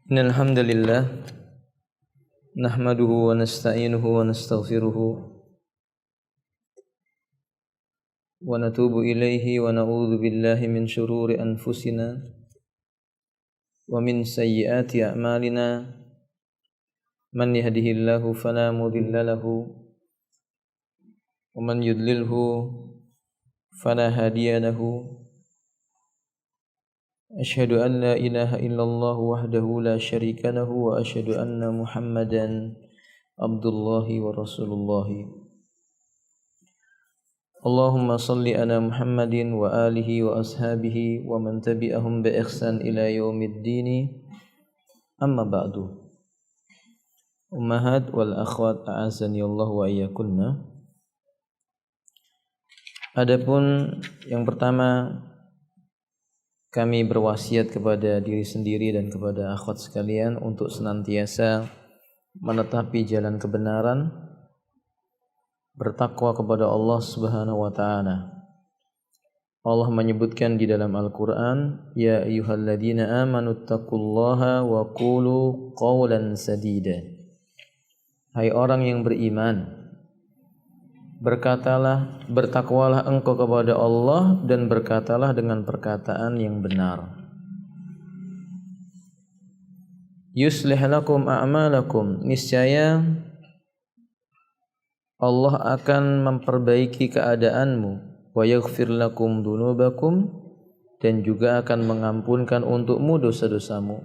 Innal hamdalillah nahmaduhu wa nasta'inuhu wa nastaghfiruhu wa natubu ilaihi wa na'udzu billahi min shururi anfusina wa min sayyiati a'malina man yahdihillahu fala mudilla lahu wa man yudlilhu fala hadiya lahu. Asyhadu an la ilaha illallah wahdahu la syarika lahu wa asyhadu anna Muhammadan abdullahi wa rasulullahi. Allahumma salli ala Muhammadin wa alihi wa ashabihi wa man tabi'ahum bi ihsan ila yaumiddin. Amma ba'du. Ummahat wal akhwat a'azani Allah wa iyyakunna. Adapun yang pertama, kami berwasiat kepada diri sendiri dan kepada akhwat sekalian untuk senantiasa menetapi jalan kebenaran, bertakwa kepada Allah Subhanahu wa taala. Allah menyebutkan di dalam Al-Qur'an, ya ayyuhalladzina amanu taqullaha wa qulu qawlan sadida. Hai orang yang beriman, bertakwalah engkau kepada Allah dan berkatalah dengan perkataan yang benar. Yuslih lakum a'malakum, niscaya Allah akan memperbaiki keadaanmu, wa yaghfir lakum dunubakum, dan juga akan mengampunkan untukmu dosa-dosamu.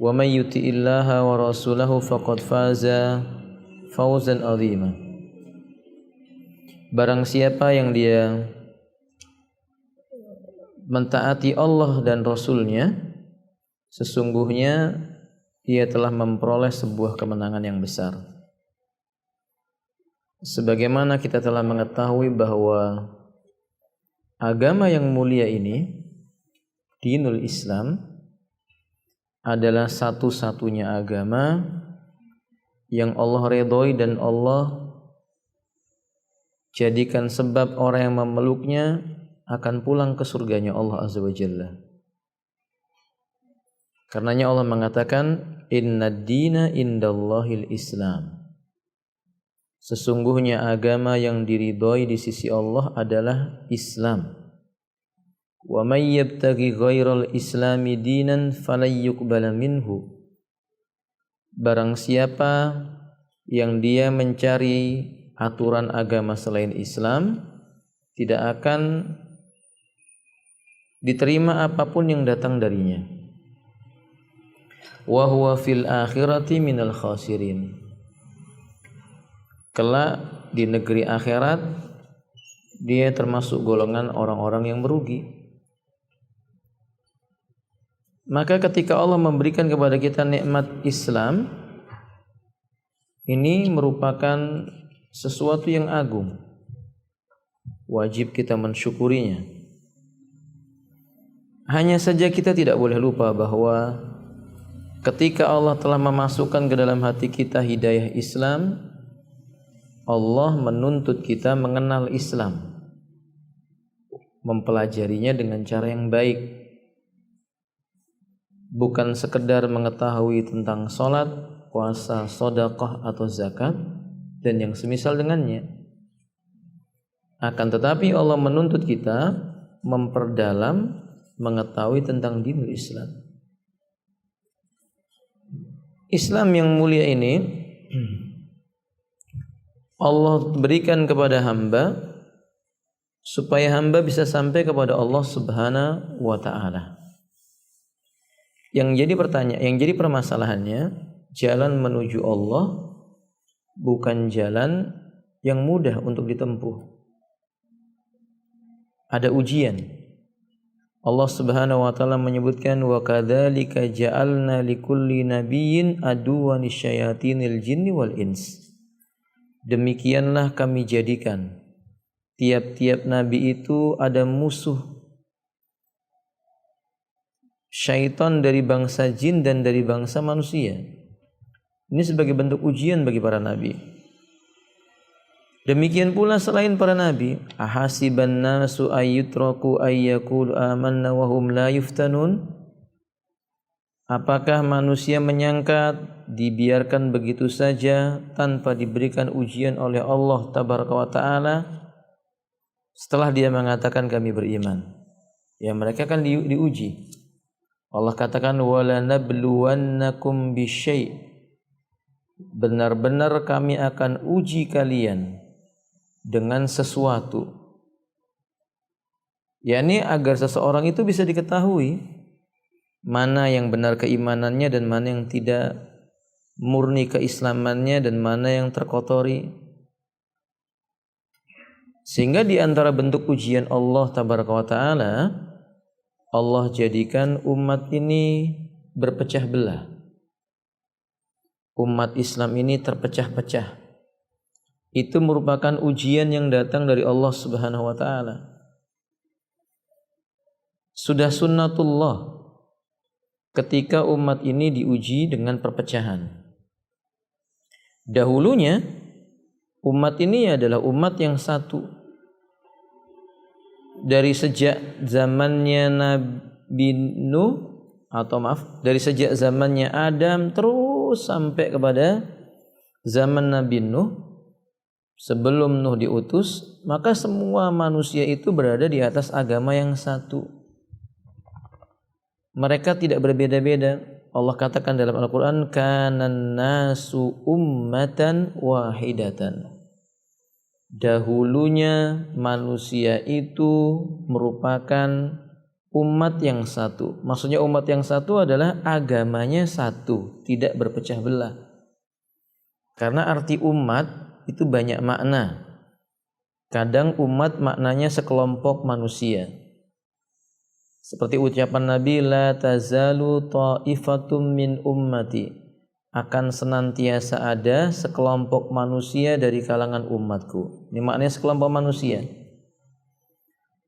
Wa may yuti'illaha wa rasulahu faqad faza fawzan 'azima. Barang siapa yang dia mentaati Allah dan Rasulnya, sesungguhnya dia telah memperoleh sebuah kemenangan yang besar. Sebagaimana kita telah mengetahui bahwa agama yang mulia ini, dinul Islam, adalah satu-satunya agama yang Allah ridhoi dan Allah jadikan sebab orang yang memeluknya akan pulang ke surganya Allah Azza wa Jalla. Karenanya Allah mengatakan, innad dina indallahil Islam. Sesungguhnya agama yang diridhoi di sisi Allah adalah Islam. Wa may yabtaghi ghairal islami dinan falayyuqbala minhu. Barang siapa yang dia mencari aturan agama selain Islam, tidak akan diterima apapun yang datang darinya. Wa huwa fil akhirati minal khasirin. Kelak di negeri akhirat dia termasuk golongan orang-orang yang merugi. Maka ketika Allah memberikan kepada kita nikmat Islam, ini merupakan sesuatu yang agung. Wajib kita mensyukurinya. Hanya saja kita tidak boleh lupa bahwa ketika Allah telah memasukkan ke dalam hati kita hidayah Islam, Allah menuntut kita mengenal Islam, mempelajarinya dengan cara yang baik. Bukan sekedar mengetahui tentang salat, puasa, sedekah atau zakat dan yang semisal dengannya. Akan tetapi Allah menuntut kita memperdalam, mengetahui tentang dinul Islam. Islam yang mulia ini Allah berikan kepada hamba supaya hamba bisa sampai kepada Allah Subhanahu wa taala. Yang jadi permasalahannya, jalan menuju Allah bukan jalan yang mudah untuk ditempuh. Ada ujian. Allah Subhanahu wa taala menyebutkan, wa kadzalika ja'alna likulli nabiyyin aduwwan lisyayatinil jinni wal ins. Demikianlah kami jadikan tiap-tiap nabi itu ada musuh syaitan dari bangsa jin dan dari bangsa manusia. Ini sebagai bentuk ujian bagi para nabi. Demikian pula selain para nabi, ahasiban nasu ayyutraku ayyakulu amanna wa hum la yuftanun. Apakah manusia menyangka dibiarkan begitu saja tanpa diberikan ujian oleh Allah Tabaraka wa Ta'ala setelah dia mengatakan kami beriman? Ya, mereka kan diuji. Allah katakan wala nabluwannakum bisyai', benar-benar kami akan uji kalian dengan sesuatu. yakni agar seseorang itu bisa diketahui mana yang benar keimanannya dan mana yang tidak, murni keislamannya dan mana yang terkotori. Sehingga di antara bentuk ujian Allah Tabaraka wa Ta'ala, Allah jadikan umat ini berpecah belah. Umat Islam ini terpecah-pecah. Itu merupakan ujian yang datang dari Allah Subhanahu wa Ta'ala. Sudah sunnatullah ketika umat ini diuji dengan perpecahan. Dahulunya umat ini adalah umat yang satu. Dari sejak zamannya Nabi Nuh, dari sejak zamannya Adam terus sampai kepada zaman Nabi Nuh, sebelum Nuh diutus, maka semua manusia itu berada di atas agama yang satu. Mereka tidak berbeda-beda. Allah katakan dalam Al-Quran, kanan nasu ummatan wahidatan. Dahulunya manusia itu merupakan umat yang satu. Maksudnya umat yang satu adalah agamanya satu, tidak berpecah belah. Karena arti umat itu banyak makna. Kadang umat maknanya sekelompok manusia. Seperti ucapan Nabi, la tazalu ta'ifatum min ummati, akan senantiasa ada sekelompok manusia dari kalangan umatku. Ini maknanya sekelompok manusia.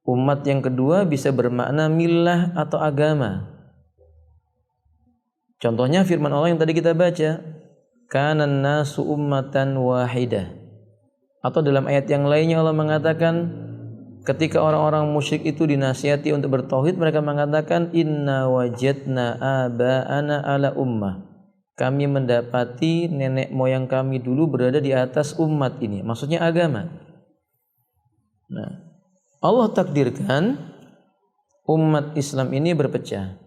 Umat yang kedua bisa bermakna millah atau agama. Contohnya firman Allah yang tadi kita baca, kanan nasu ummatan wahidah. Atau dalam ayat yang lainnya Allah mengatakan, ketika orang-orang musyrik itu dinasihati untuk bertauhid, mereka mengatakan inna wajadna aba'ana ala ummah. Kami mendapati nenek moyang kami dulu berada di atas umat ini. Maksudnya agama. Nah, Allah takdirkan umat Islam ini berpecah.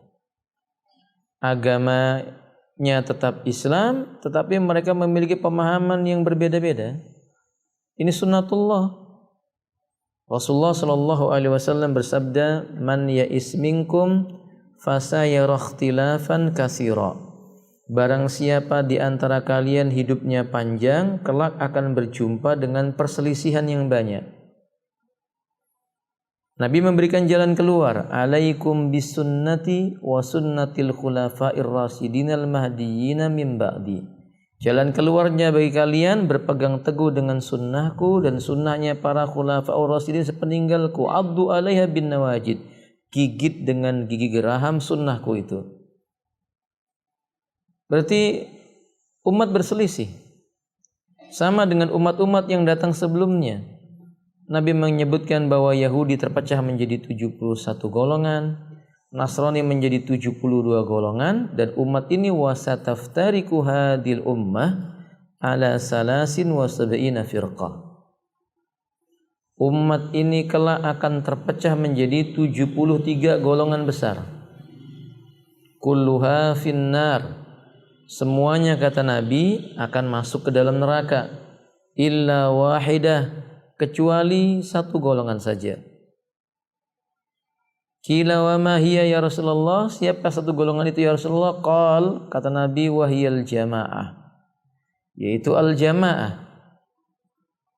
Agamanya tetap Islam, tetapi mereka memiliki pemahaman yang berbeda-beda. Ini sunnatullah. Rasulullah sallallahu alaihi wasallam bersabda, "Man ya'is minkum fasayara ikhtilafan katsira." Barang siapa di antara kalian hidupnya panjang, kelak akan berjumpa dengan perselisihan yang banyak. Nabi memberikan jalan keluar, "Alaikum bisunnati wa sunnatil khulafa'ir rasyidinal mahdiyyin min ba'di." Jalan keluarnya bagi kalian berpegang teguh dengan sunnahku dan sunnahnya para khulafa'ur rasyidin sepeninggalku. Addu 'alaiha bin nawajid. Gigit dengan gigi geraham sunnahku itu. Berarti umat berselisih. Sama dengan umat-umat yang datang sebelumnya. Nabi menyebutkan bahwa Yahudi terpecah menjadi 71 golongan. Nasrani menjadi 72 golongan, dan umat ini wasataftariku hadil ummah ala salasin wa sab'ina firqah. Umat ini kelak akan terpecah menjadi 73 golongan besar. Kulluha finnar. Semuanya kata Nabi akan masuk ke dalam neraka. Illa wahidah, kecuali satu golongan saja. Qila wa ma hiya ya Rasulullah, siapa satu golongan itu ya Rasulullah? Qal, kata Nabi, wahiyal jamaah, yaitu al-jamaah.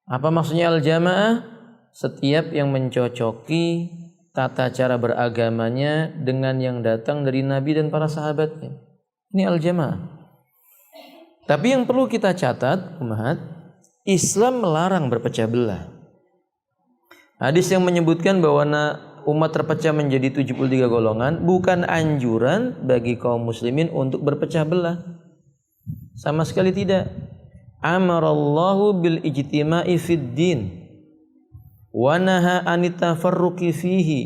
Apa maksudnya al-jamaah? Setiap yang mencocoki tata cara beragamanya dengan yang datang dari Nabi dan para sahabatnya. Ini al-jamaah. Tapi yang perlu kita catat, umat, Islam melarang berpecah belah. Hadis yang menyebutkan bahwa umat terpecah menjadi 73 golongan bukan anjuran bagi kaum muslimin untuk berpecah belah. Sama sekali tidak. Amarallahu bil ijtima'i fid din wa naha anit tafarruqi fihi.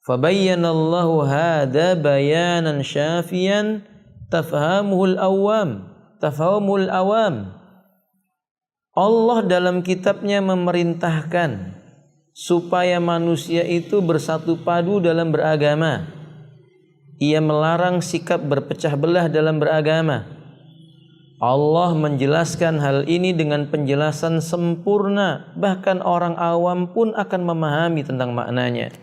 Fabayyanallahu hadza bayanan syafiyan tafhamul awam. Allah dalam kitabnya memerintahkan supaya manusia itu bersatu padu dalam beragama. Ia melarang sikap berpecah belah dalam beragama. Allah menjelaskan hal ini dengan penjelasan sempurna, bahkan orang awam pun akan memahami tentang maknanya.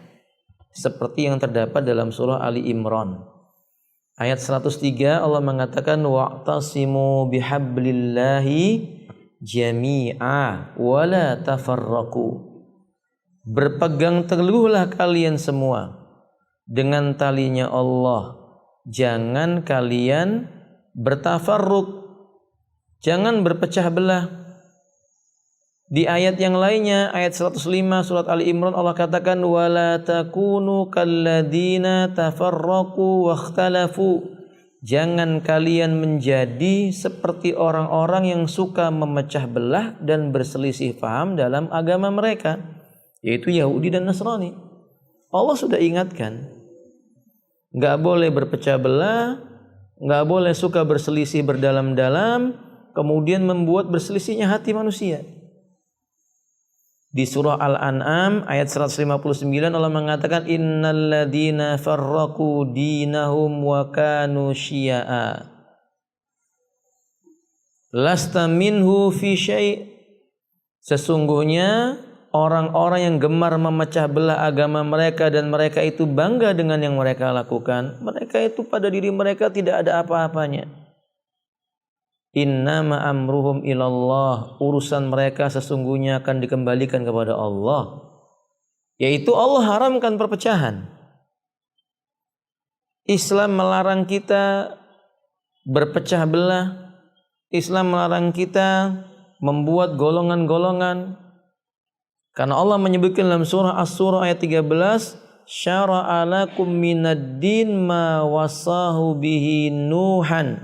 Seperti yang terdapat dalam surah Ali Imran. Ayat 103 Allah mengatakan wa'tasimu bihablillahi jami'a wa la tafarraqu. Berpegang teguhlah kalian semua dengan talinya Allah. Jangan kalian bertafarruq. Jangan berpecah belah. Di ayat yang lainnya, ayat 105 surat Ali Imran, Allah katakan wala takunu kalladzina tafarraqu wakhtalafu. Jangan kalian menjadi seperti orang-orang yang suka memecah belah dan berselisih paham dalam agama mereka, yaitu Yahudi dan Nasrani. Allah sudah ingatkan, enggak boleh berpecah belah, enggak boleh suka berselisih berdalam-dalam, kemudian membuat berselisihnya hati manusia. Di surah Al-An'am ayat 159 Allah mengatakan innalladzina farraqu dinahum wa kanu syi'a lasta minhu fi syai'. Sesungguhnya orang-orang yang gemar memecah belah agama mereka dan mereka itu bangga dengan yang mereka lakukan, mereka itu pada diri mereka tidak ada apa-apanya. Innama amruhum ilallah, urusan mereka sesungguhnya akan dikembalikan kepada Allah, yaitu Allah haramkan perpecahan. Islam melarang kita berpecah belah. Islam melarang kita membuat golongan-golongan. Karena Allah menyebutkan dalam surah As-Surah ayat 13, syara'a lakum minad din ma wassa bihi nuhan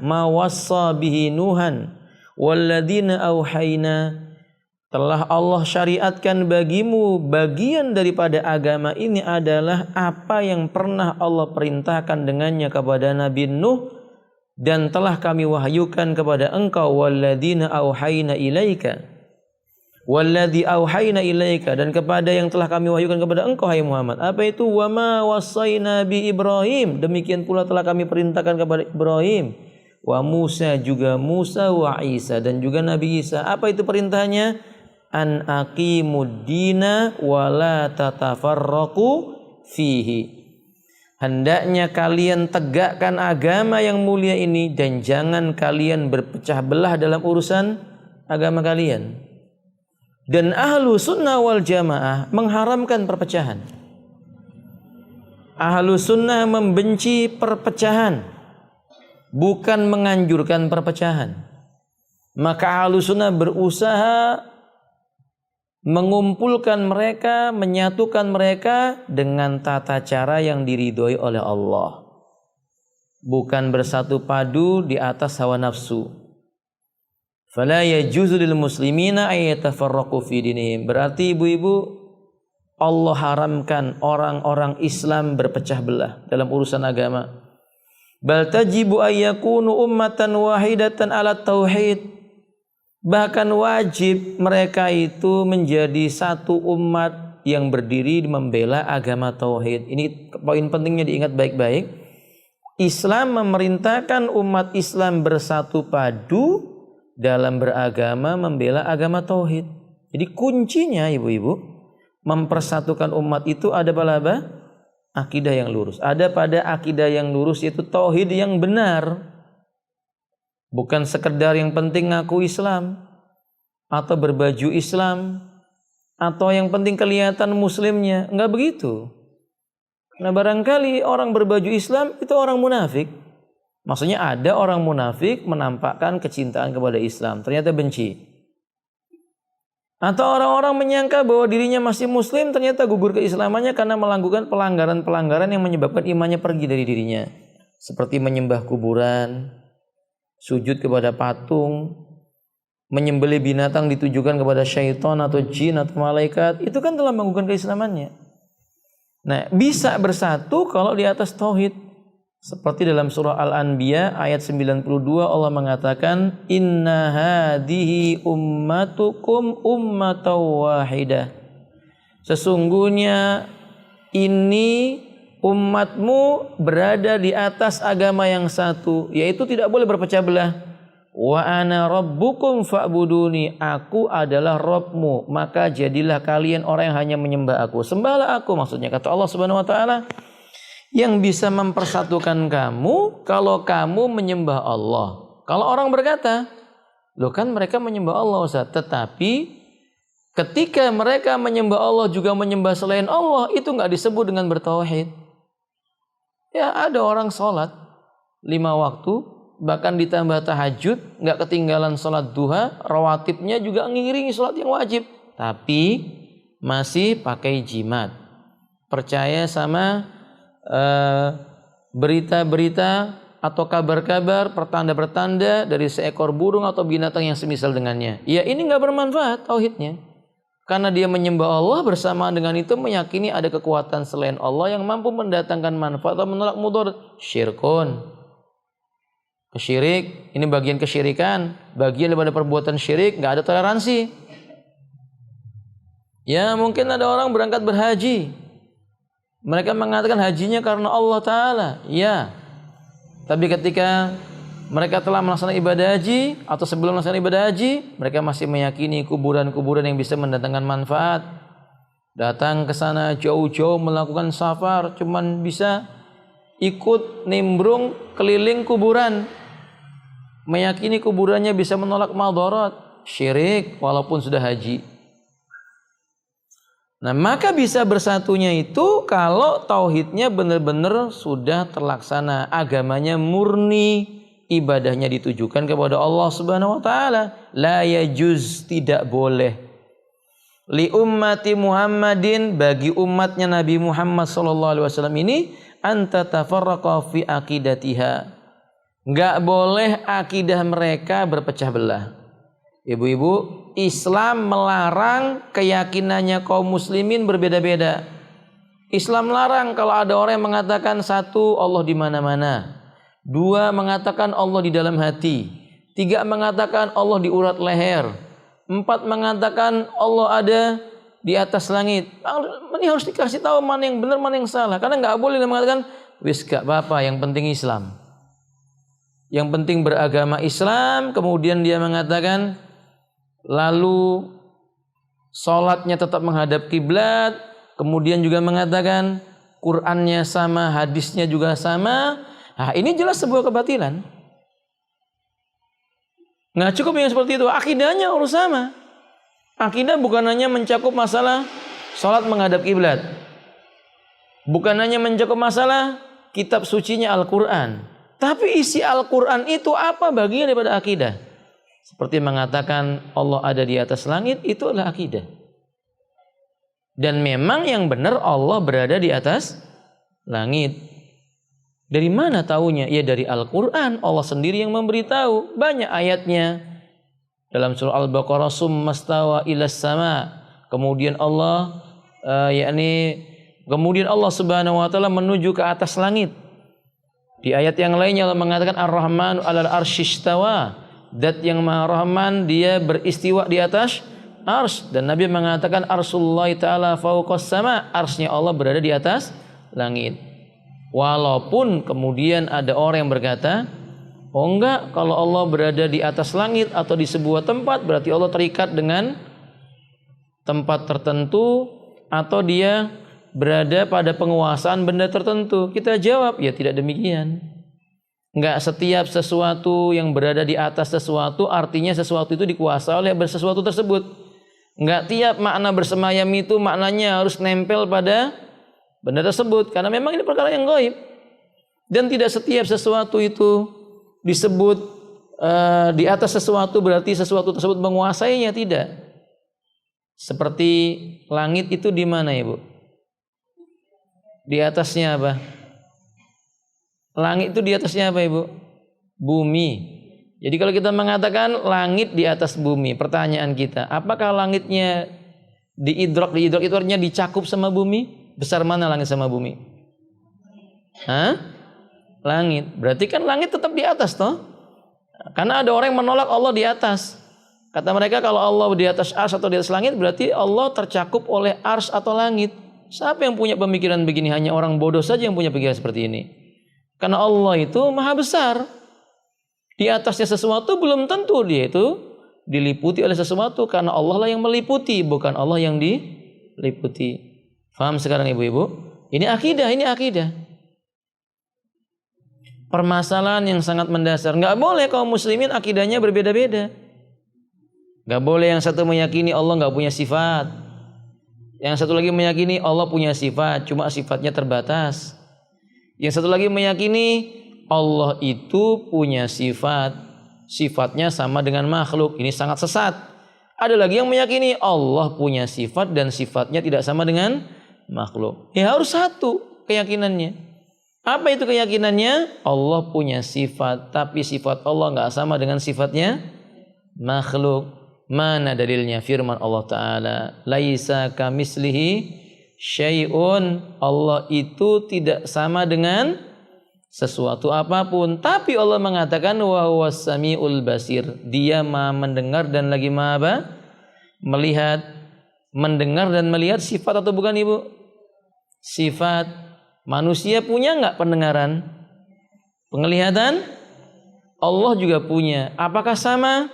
walladzina auhayna. Telah Allah syariatkan bagimu bagian daripada agama ini adalah apa yang pernah Allah perintahkan dengannya kepada Nabi Nuh dan telah kami wahyukan kepada engkau walladzina auhayna ilaika. Walladzi auhayna ilaika, dan kepada yang telah kami wahyukan kepada engkau hai Muhammad. Apa itu? Wa ma wasaina bi Ibrahim, demikian pula telah kami perintahkan kepada Ibrahim. Wa Musa, juga Musa, wa Isa, dan juga Nabi Isa. Apa itu perintahnya? An aqimud dina wa la tatafarraqu fihi. Hendaknya kalian tegakkan agama yang mulia ini dan jangan kalian berpecah belah dalam urusan agama kalian. Dan ahlu sunnah wal jamaah mengharamkan perpecahan. Ahlu sunnah membenci perpecahan, bukan menganjurkan perpecahan. Maka ahlu sunnah berusaha mengumpulkan mereka, menyatukan mereka dengan tata cara yang diridhoi oleh Allah, bukan bersatu padu di atas hawa nafsu. Fala yajuzu lil muslimina ay yatafarraqu fi dinihim. Berarti ibu-ibu, Allah haramkan orang-orang Islam berpecah belah dalam urusan agama. Bal tajibu ay yakunu ummatan wahidatan ala tauhid. Bahkan wajib mereka itu menjadi satu umat yang berdiri membela agama tauhid. Ini poin pentingnya diingat baik-baik. Islam memerintahkan umat Islam bersatu padu dalam beragama, membela agama tauhid. Jadi kuncinya ibu-ibu, mempersatukan umat itu ada pada apa? Akidah yang lurus. Ada pada akidah yang lurus, yaitu tauhid yang benar. Bukan sekedar yang penting ngaku Islam, atau berbaju Islam, atau yang penting kelihatan muslimnya. Enggak begitu. Nah, barangkali orang berbaju Islam itu orang munafik. Maksudnya ada orang munafik menampakkan kecintaan kepada Islam, ternyata benci. Atau orang-orang menyangka bahwa dirinya masih muslim, ternyata gugur keislamannya karena melakukan pelanggaran-pelanggaran yang menyebabkan imannya pergi dari dirinya. Seperti menyembah kuburan, sujud kepada patung, menyembelih binatang ditujukan kepada syaitan atau jin atau malaikat. Itu kan telah menggugurkan keislamannya. Nah, bisa bersatu kalau di atas tauhid. Seperti dalam surah Al-Anbiya ayat 92 Allah mengatakan inna hadhihi ummatukum ummatan wahidah. Sesungguhnya ini umatmu berada di atas agama yang satu, yaitu tidak boleh berpecah belah. Wa ana rabbukum fa'buduni, aku adalah Rabbmu, maka jadilah kalian orang yang hanya menyembah aku. Sembahlah aku, maksudnya kata Allah Subhanahu wa taala. Yang bisa mempersatukan kamu kalau kamu menyembah Allah. Kalau orang berkata, loh kan mereka menyembah Allah Ustaz, tetapi ketika mereka menyembah Allah juga menyembah selain Allah, itu nggak disebut dengan bertauhid. Ya, ada orang sholat 5 waktu, bahkan ditambah tahajud, nggak ketinggalan sholat duha, rawatibnya juga ngiringi sholat yang wajib, tapi masih pakai jimat, percaya sama berita-berita atau kabar-kabar, pertanda-pertanda dari seekor burung atau binatang yang semisal dengannya. Ya, ini nggak bermanfaat tauhidnya, karena dia menyembah Allah bersamaan dengan itu meyakini ada kekuatan selain Allah yang mampu mendatangkan manfaat atau menolak mudarat. Syirkun, kesyirik, ini bagian kesyirikan, bagian daripada perbuatan syirik, nggak ada toleransi. Ya, mungkin ada orang berangkat berhaji, mereka mengatakan hajinya karena Allah Ta'ala. Ya, tapi ketika mereka telah melaksanakan ibadah haji atau sebelum melaksanakan ibadah haji, mereka masih meyakini kuburan-kuburan yang bisa mendatangkan manfaat. Datang ke sana jauh-jauh melakukan safar, cuman bisa ikut nimbrung keliling kuburan, meyakini kuburannya bisa menolak madarat. Syirik walaupun sudah haji. Nah, maka bisa bersatunya itu kalau tauhidnya benar-benar sudah terlaksana, agamanya murni, ibadahnya ditujukan kepada Allah Subhanahu wa taala. La yajuz, tidak boleh. Li ummati Muhammadin, bagi umatnya Nabi Muhammad sallallahu alaihi wasallam ini, anta tafarraqa fi aqidatiha. Enggak boleh akidah mereka berpecah belah. Ibu-ibu, Islam melarang keyakinannya kaum muslimin berbeda-beda. Islam larang kalau ada orang yang mengatakan 1 Allah di mana-mana, 2 mengatakan Allah di dalam hati, 3 mengatakan Allah di urat leher, 4 mengatakan Allah ada di atas langit. Ini harus dikasih tahu mana yang benar, mana yang salah. Karena nggak boleh mengatakan wis gak apa-apa, yang penting Islam, yang penting beragama Islam. Kemudian dia mengatakan lalu sholatnya tetap menghadap kiblat, kemudian juga mengatakan Qur'annya sama, hadisnya juga sama. Nah, ini jelas sebuah kebatilan. Nggak cukup yang seperti itu, akidahnya harus sama. Akidah bukan hanya mencakup masalah sholat menghadap kiblat, bukan hanya mencakup masalah kitab sucinya Al-Quran, tapi isi Al-Quran itu apa bagian daripada akidah. Seperti mengatakan Allah ada di atas langit, itu adalah akidah. Dan memang yang benar Allah berada di atas langit. Dari mana taunya? Ya dari Al-Quran. Allah sendiri yang memberitahu. Banyak ayatnya. Dalam surah Al-Baqarah, summastawa ilas sama. Kemudian Allah kemudian Allah Subhanahu wa taala menuju ke atas langit. Di ayat yang lainnya Allah mengatakan Ar-Rahmanu 'alal arsyistawa. Dat yang Maha Rahman, dia beristiwa di atas ars. Dan Nabi mengatakan arsullahi ta'ala fauqas sama, arsnya Allah berada di atas langit. Walaupun kemudian ada orang yang berkata, oh enggak, kalau Allah berada di atas langit atau di sebuah tempat, berarti Allah terikat dengan tempat tertentu, atau dia berada pada penguasaan benda tertentu. Kita jawab, ya tidak demikian. Enggak setiap sesuatu yang berada di atas sesuatu artinya sesuatu itu dikuasai oleh sesuatu tersebut. Enggak tiap makna bersemayam itu maknanya harus nempel pada benda tersebut, karena memang ini perkara yang gaib. Dan tidak setiap sesuatu itu disebut di atas sesuatu berarti sesuatu tersebut menguasainya, tidak. Seperti langit itu di mana, Ibu? Di atasnya apa? Langit itu di atasnya apa, Ibu? Bumi. Jadi kalau kita mengatakan langit di atas bumi, pertanyaan kita, apakah langitnya diidrok itu artinya dicakup sama bumi? Besar mana langit sama bumi? Hah? Langit. Berarti kan langit tetap di atas toh? Karena ada orang yang menolak Allah di atas. Kata mereka kalau Allah di atas ars atau di atas langit berarti Allah tercakup oleh ars atau langit. Siapa yang punya pemikiran begini? Hanya orang bodoh saja yang punya pikiran seperti ini. Karena Allah itu maha besar. Di atasnya sesuatu belum tentu dia itu diliputi oleh sesuatu. Karena Allah lah yang meliputi, bukan Allah yang diliputi. Faham sekarang ibu-ibu? Ini akidah. Permasalahan yang sangat mendasar. Nggak boleh kaum muslimin akidahnya berbeda-beda. Nggak boleh yang satu meyakini Allah nggak punya sifat. Yang satu lagi meyakini Allah punya sifat, cuma sifatnya terbatas. Yang satu lagi meyakini Allah itu punya sifat, sifatnya sama dengan makhluk. Ini sangat sesat. Ada lagi yang meyakini Allah punya sifat dan sifatnya tidak sama dengan makhluk. Ya harus satu keyakinannya. Apa itu keyakinannya? Allah punya sifat, tapi sifat Allah nggak sama dengan sifatnya makhluk. Mana dalilnya? Firman Allah Ta'ala, laisa kamislihi syai'un. Allah itu tidak sama dengan sesuatu apapun. Tapi Allah mengatakan wa huwas samiul basir. Dia maha mendengar dan lagi maha melihat. Mendengar dan melihat sifat atau bukan ibu? Sifat. Manusia punya nggak pendengaran? Penglihatan? Allah juga punya. Apakah sama?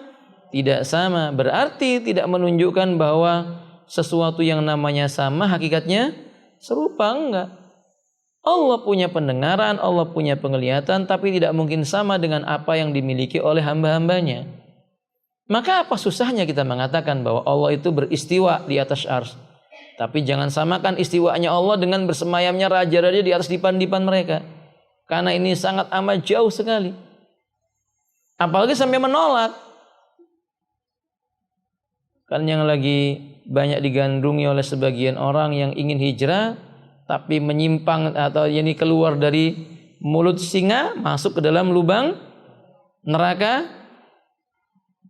Tidak sama. Berarti tidak menunjukkan bahwa sesuatu yang namanya sama hakikatnya serupa. Enggak. Allah punya pendengaran, Allah punya penglihatan, tapi tidak mungkin sama dengan apa yang dimiliki oleh hamba-hambanya. Maka apa susahnya kita mengatakan bahwa Allah itu beristiwa di atas arsy? Tapi jangan samakan istiwanya Allah dengan bersemayamnya raja-raja di atas dipan-dipan mereka. Karena ini sangat amat jauh sekali. Apalagi sampai menolak. Kan yang lagi banyak digandrungi oleh sebagian orang yang ingin hijrah tapi menyimpang atau ini keluar dari mulut singa masuk ke dalam lubang neraka.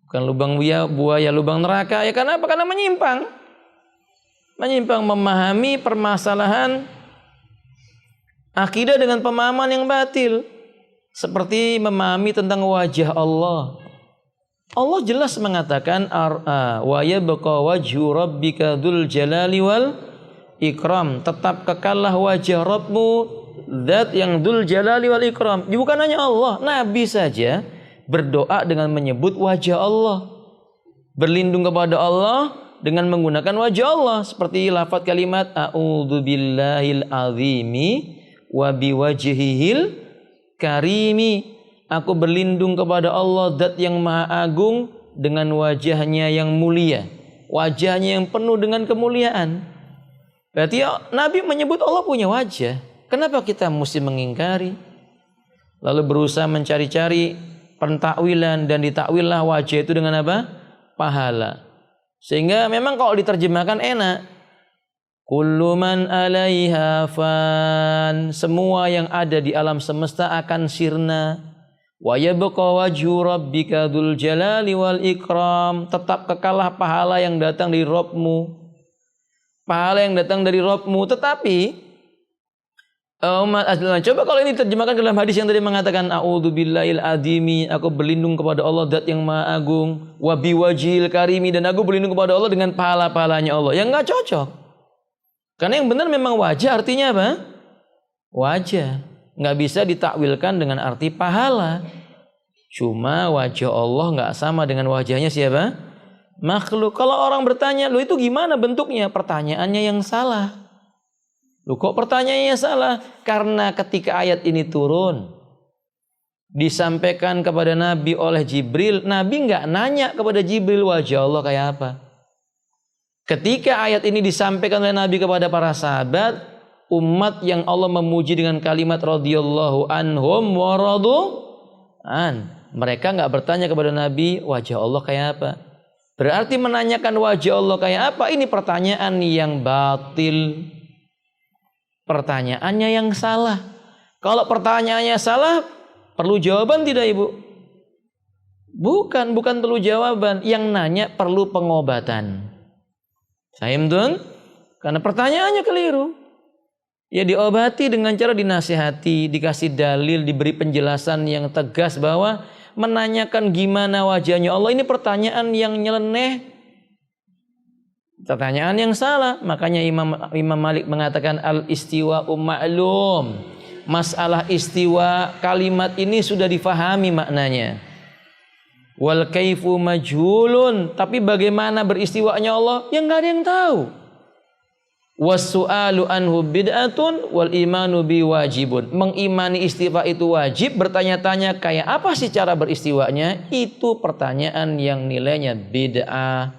Bukan lubang buaya, lubang neraka. Ya karena apa? Karena menyimpang. Menyimpang memahami permasalahan akidah dengan pemahaman yang batil. Seperti memahami tentang wajah Allah. Allah jelas mengatakan wa yabqa wajhu rabbika dzul jalali wal ikram. Tetap kekallah wajah Rabbmu zat yang dzul jalali wal ikram. Bukan hanya Allah, Nabi saja berdoa dengan menyebut wajah Allah. Berlindung kepada Allah dengan menggunakan wajah Allah seperti lafaz kalimat a'udzubillahil azimi wa biwajhihil karimi. Aku berlindung kepada Allah zat yang maha agung dengan wajahnya yang mulia, wajahnya yang penuh dengan kemuliaan. Berarti Nabi menyebut Allah punya wajah. Kenapa kita mesti mengingkari? Lalu berusaha mencari-cari pentakwilan dan ditakwillah wajah itu dengan apa? Pahala. Sehingga memang kalau diterjemahkan enak. Kullu man 'alaiha fan. Semua yang ada di alam semesta akan sirna. Wa yabqa wajhu rabbika dzul jalali wal ikram. Tetap kekalah pahala yang datang dari Rabbmu. Pahala yang datang dari Rabbmu. Tetapi coba kalau ini terjemahkan ke dalam hadis yang tadi mengatakan a'udzubillahil azimi, aku berlindung kepada Allah zat yang maha agung, wa biwajhil karimi, dan aku berlindung kepada Allah dengan pahala-pahalanya Allah. Yang enggak cocok. Karena yang benar memang wajah artinya apa? Wajah. Nggak bisa ditakwilkan dengan arti pahala. Cuma wajah Allah nggak sama dengan wajahnya siapa? Makhluk. Kalau orang bertanya, lu itu gimana bentuknya? Pertanyaannya yang salah. Lu kok pertanyaannya salah? Karena ketika ayat ini turun, disampaikan kepada Nabi oleh Jibril, Nabi nggak nanya kepada Jibril wajah Allah kayak apa. Ketika ayat ini disampaikan oleh Nabi kepada para sahabat, umat yang Allah memuji dengan kalimat radhiyallahu anhum wa radu an. Mereka enggak bertanya kepada Nabi wajah Allah kayak apa. Berarti menanyakan wajah Allah kayak apa ini pertanyaan yang batil. Pertanyaannya yang salah. Kalau pertanyaannya salah, perlu jawaban tidak Ibu? Bukan perlu jawaban. Yang nanya perlu pengobatan. Fahim tuan? Karena pertanyaannya keliru. Ya diobati dengan cara dinasihati, dikasih dalil, diberi penjelasan yang tegas bahwa menanyakan gimana wajahnya Allah ini pertanyaan yang nyeleneh, pertanyaan yang salah. Makanya Imam Malik mengatakan al-istiwa ma'lum. Masalah istiwa kalimat ini sudah difahami maknanya. Wal kaifu majhulun, tapi bagaimana beristiwanya Allah yang enggak ada yang tahu. Wassu'alu anhu bid'atun wal imanu bi wajibun. Mengimani istiwa itu wajib, bertanya-tanya kayak apa sih cara beristiwanya, itu pertanyaan yang nilainya bid'ah.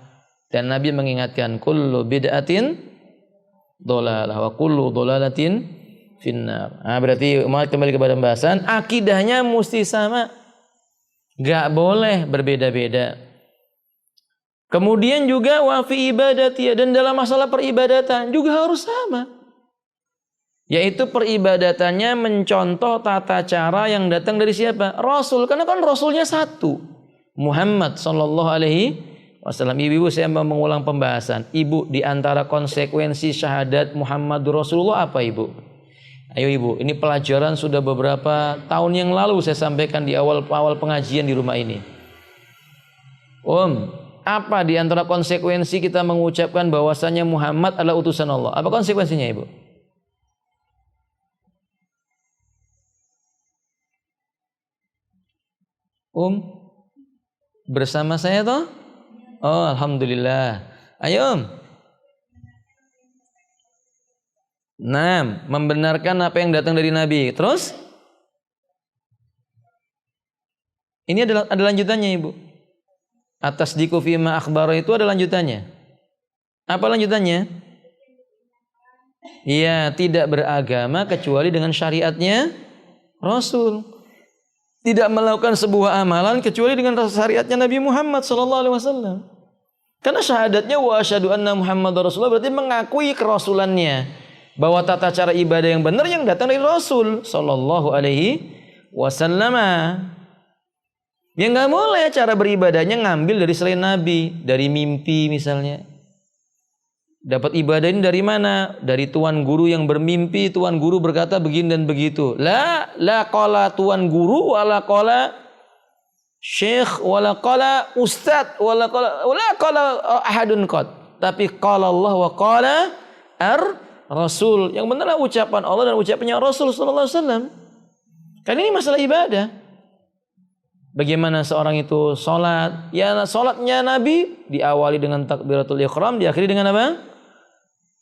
Dan Nabi mengingatkan kullu bid'atin dhalalah wa kullu dhalalatin finnar. Nah, berarti umat kembali kepada pembahasan, akidahnya mesti sama. Enggak boleh berbeda-beda. Kemudian juga wa fi ibadati, dan dalam masalah peribadatan juga harus sama. Yaitu peribadatannya mencontoh tata cara yang datang dari siapa? Rasul. Karena kan Rasulnya satu, Muhammad sallallahu alaihi wasallam. Ibu-ibu, saya mau mengulang pembahasan. Ibu, di antara konsekuensi syahadat Muhammadur Rasulullah apa, Ibu? Ayo Ibu, ini pelajaran sudah beberapa tahun yang lalu saya sampaikan di awal pengajian di rumah ini. Apa di antara konsekuensi kita mengucapkan bahwasanya Muhammad adalah utusan Allah? Apa konsekuensinya, Ibu? Bersama saya toh? Oh, alhamdulillah. Ayo. Nah, membenarkan apa yang datang dari Nabi. Terus? Ini ada lanjutannya, Ibu. Atas diku fima akhbara itu ada lanjutannya. Apa lanjutannya? Iya, tidak beragama kecuali dengan syariatnya Rasul. Tidak melakukan sebuah amalan kecuali dengan syariatnya Nabi Muhammad SAW. Karena syahadatnya wa asyhadu anna Muhammadar Rasulullah berarti mengakui kerasulannya, bahwa tata cara ibadah yang benar yang datang dari Rasul Sallallahu Alaihi Wasallam. Ya nggak boleh cara beribadahnya ngambil dari selain Nabi, dari mimpi misalnya. Dapat ibadah ini dari mana? Dari tuan guru yang bermimpi, tuan guru berkata begini dan begitu. La qala tuan guru, wala qala syekh, wala qala ustad, wala qala ahadun qad. Tapi qala Allah wa qala Rasul. Yang benar ucapan Allah dan ucapannya Rasul sallallahu alaihi wasallam. Kan ini masalah ibadah. Bagaimana seorang itu sholat? Ya, sholatnya Nabi diawali dengan takbiratul ihram, diakhiri dengan apa?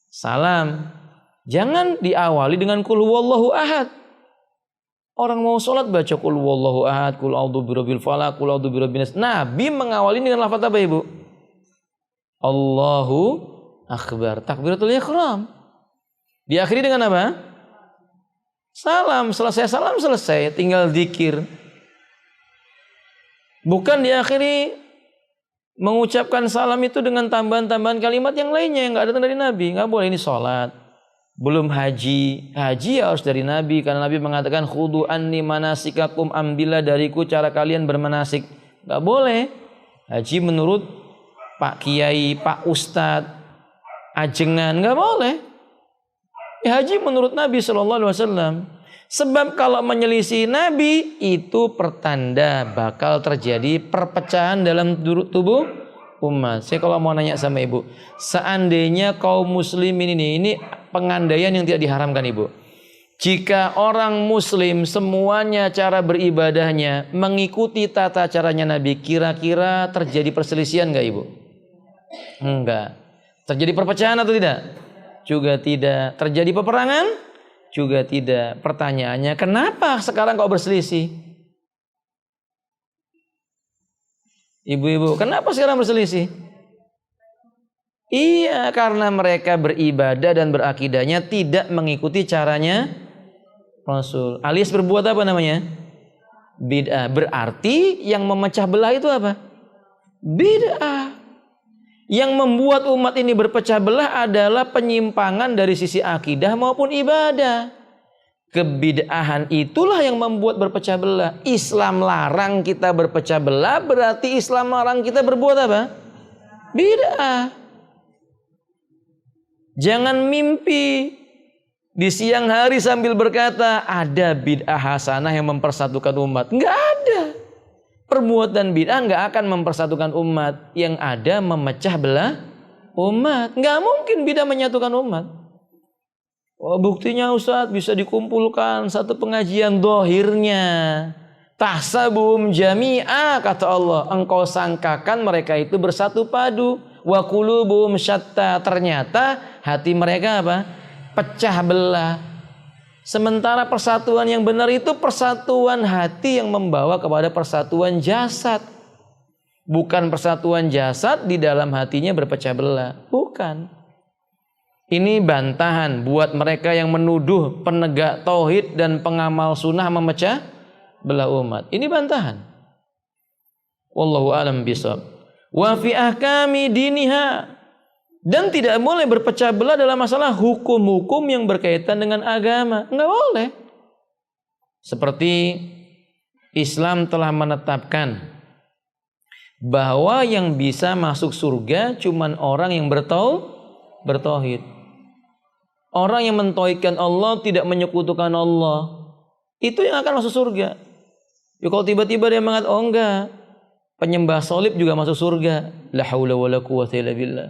Salam. Jangan diawali dengan qul huwallahu ahad. Orang mau sholat baca qul huwallahu ahad, qul a'udzu birabbil falaq, qul a'udzu birabbin nas. Nabi mengawali dengan lafaz apa, Ibu? Allahu akbar, takbiratul ihram. Diakhiri dengan apa? Salam. Selesai salam selesai, tinggal zikir. Bukan diakhiri mengucapkan salam itu dengan tambahan-tambahan kalimat yang lainnya yang enggak datang dari Nabi. Enggak boleh. Ini sholat. Belum haji. Haji harus dari Nabi, karena Nabi mengatakan khudu anni manasikakum, ambillah dariku cara kalian bermanasik. Enggak boleh. Haji menurut Pak Kiai, Pak Ustadz, ajengan, enggak boleh. Haji menurut Nabi sallallahu alaihi wasallam. Sebab kalau menyelisih Nabi itu pertanda bakal terjadi perpecahan dalam tubuh umat. Saya kalau mau nanya sama Ibu, seandainya kaum muslimin ini pengandaian yang tidak diharamkan, Ibu. Jika orang muslim semuanya cara beribadahnya mengikuti tata caranya Nabi, kira-kira terjadi perselisihan enggak, Ibu? Enggak. Terjadi perpecahan atau tidak? Juga tidak. Terjadi peperangan? Juga tidak. Pertanyaannya, kenapa sekarang kau berselisih? Ibu-ibu, kenapa sekarang berselisih? Iya, karena mereka beribadah dan berakidahnya tidak mengikuti caranya Rasul. Alias berbuat apa namanya? Bid'ah. Berarti yang memecah belah itu apa? Bid'ah. Yang membuat umat ini berpecah belah adalah penyimpangan dari sisi akidah maupun ibadah. Kebid'ahan itulah yang membuat berpecah belah. Islam larang kita berpecah belah, berarti Islam larang kita berbuat apa? Bid'ah. Jangan mimpi di siang hari sambil berkata ada bid'ah hasanah yang mempersatukan umat. Enggak ada. Perbuatan bid'ah enggak akan mempersatukan umat. Yang ada memecah belah umat. Enggak mungkin bid'ah menyatukan umat. Oh, buktinya Ustaz bisa dikumpulkan satu pengajian dohirnya. Tahsabuhum jami'a, kata Allah. Engkau sangkakan mereka itu bersatu padu. Wa qulubuhum syatta. Ternyata hati mereka apa? Pecah belah. Sementara persatuan yang benar itu persatuan hati yang membawa kepada persatuan jasad. Bukan persatuan jasad di dalam hatinya berpecah belah. Bukan. Ini bantahan buat mereka yang menuduh penegak tauhid dan pengamal sunnah memecah belah umat. Ini bantahan. Wallahu a'lam bishawab. Wa fi ahkami diniha. Dan tidak boleh berpecah belah dalam masalah hukum-hukum yang berkaitan dengan agama. Enggak boleh. Seperti Islam telah menetapkan bahwa yang bisa masuk surga cuman orang yang bertauhid. Orang yang mentauhidkan Allah, tidak menyekutukan Allah, itu yang akan masuk surga. Ya, kalau tiba-tiba dia mengatakan, oh enggak, penyembah salib juga masuk surga. La haula wala quwwata illa billah.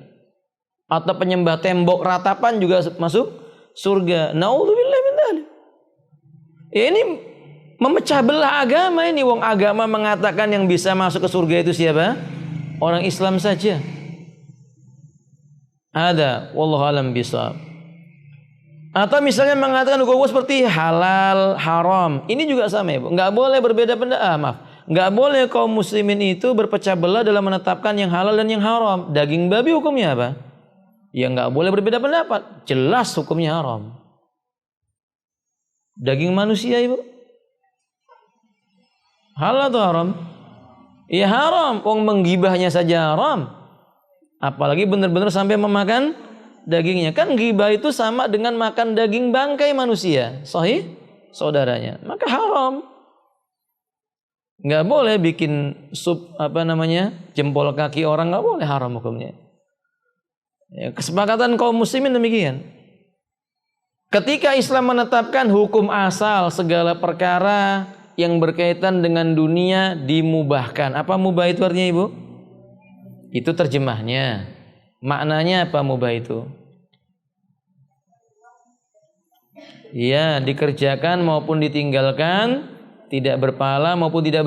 Atau penyembah tembok ratapan juga masuk surga. Naudzubillah min dzalik. Ini memecah belah agama ini. Wong agama mengatakan yang bisa masuk ke surga itu siapa? Orang Islam saja. Ada, wallahu alam bishawab. Atau misalnya mengatakan hukum seperti halal, haram. Ini juga sama ya, Bu. Enggak boleh berbeda pendapat. Enggak boleh kaum muslimin itu berpecah belah dalam menetapkan yang halal dan yang haram. Daging babi hukumnya apa? Ya enggak boleh berbeda pendapat. Jelas hukumnya haram. Daging manusia, Ibu, halal atau haram? Ya haram. Wong menggibahnya saja haram. Apalagi benar-benar sampai memakan dagingnya. Kan gibah itu sama dengan makan daging bangkai manusia. Sahih? Saudaranya. Maka haram. Enggak boleh bikin sup jempol kaki orang, enggak boleh, haram hukumnya. Ya, kesepakatan kaum muslimin demikian. Ketika Islam menetapkan hukum asal segala perkara yang berkaitan dengan dunia dimubahkan. Apa mubah itu artinya, Ibu? Itu terjemahnya. Maknanya apa mubah itu? Ya, dikerjakan maupun ditinggalkan, tidak berpahala maupun tidak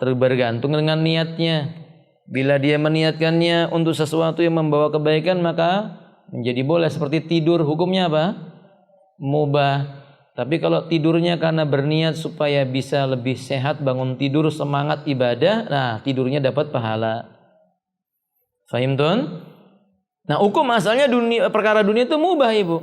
bergantung dengan niatnya. Bila dia meniatkannya untuk sesuatu yang membawa kebaikan, maka menjadi boleh. Seperti tidur, hukumnya apa? Mubah. Tapi kalau tidurnya karena berniat supaya bisa lebih sehat, bangun tidur semangat ibadah, nah tidurnya dapat pahala. Fahim tuan? Nah, hukum asalnya perkara dunia itu mubah, Ibu.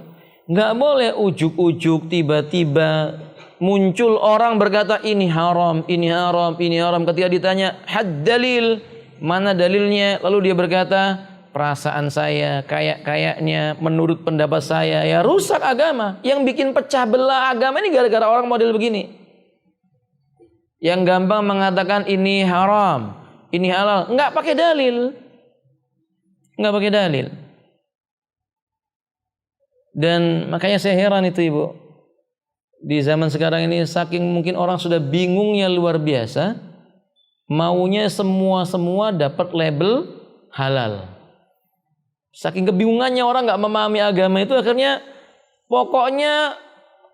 Nggak boleh ujuk-ujuk tiba-tiba muncul orang berkata ini haram, ini haram, ini haram. Ketika ditanya had dalil, mana dalilnya? Lalu dia berkata perasaan saya, kayak-kayaknya, menurut pendapat saya. Ya rusak agama. Yang bikin pecah belah agama ini gara-gara orang model begini. Yang gampang mengatakan ini haram, ini halal, nggak pakai dalil. Nggak pakai dalil. Dan makanya saya heran itu, Ibu. Di zaman sekarang ini saking mungkin orang sudah bingungnya luar biasa, maunya semua dapat label halal. Saking kebingungannya orang nggak memahami agama itu, akhirnya pokoknya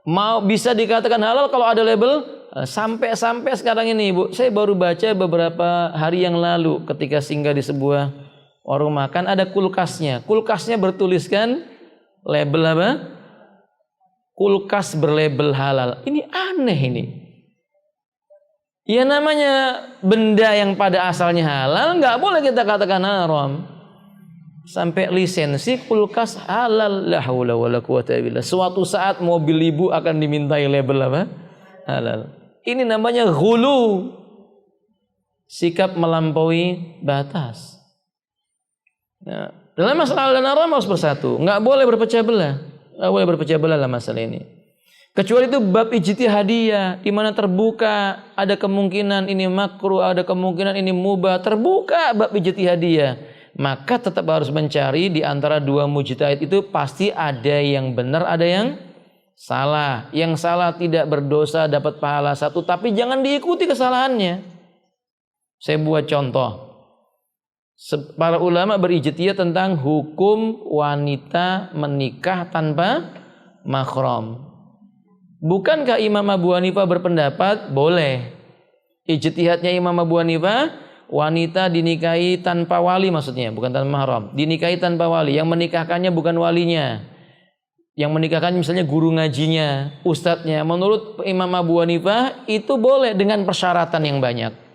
mau bisa dikatakan halal kalau ada label. Sampai sekarang ini, Ibu, saya baru baca beberapa hari yang lalu ketika singgah di sebuah warung makan, ada kulkasnya. Kulkasnya bertuliskan label apa? Kulkas berlabel halal. Ini aneh ini. Ya namanya benda yang pada asalnya halal nggak boleh kita katakan haram. Sampai lisensi kulkas halal. La haula wala quwata illa billah. Suatu saat mobil Ibu akan dimintai label apa? Halal. Ini namanya ghulu. Sikap melampaui batas. Nah, dalam masalah halal dan haram harus bersatu. Nggak boleh berpecah belah. Nggak boleh berpecah belah dalam masalah ini. Kecuali itu bab ijtihadiyah, di mana terbuka, ada kemungkinan ini makruh, ada kemungkinan ini mubah, terbuka bab ijtihadiyah. Maka tetap harus mencari di antara dua mujtahid itu pasti ada yang benar, ada yang salah. Yang salah tidak berdosa, dapat pahala 1, tapi jangan diikuti kesalahannya. Saya buat contoh. Para ulama berijtihad tentang hukum wanita menikah tanpa mahram. Bukankah Imam Abu Hanifah berpendapat boleh? Ijtihadnya Imam Abu Hanifah, wanita dinikahi tanpa wali, maksudnya bukan tanpa mahram, dinikahi tanpa wali. Yang menikahkannya bukan walinya, yang menikahkan misalnya guru ngajinya, ustadznya. Menurut Imam Abu Hanifah itu boleh dengan persyaratan yang banyak.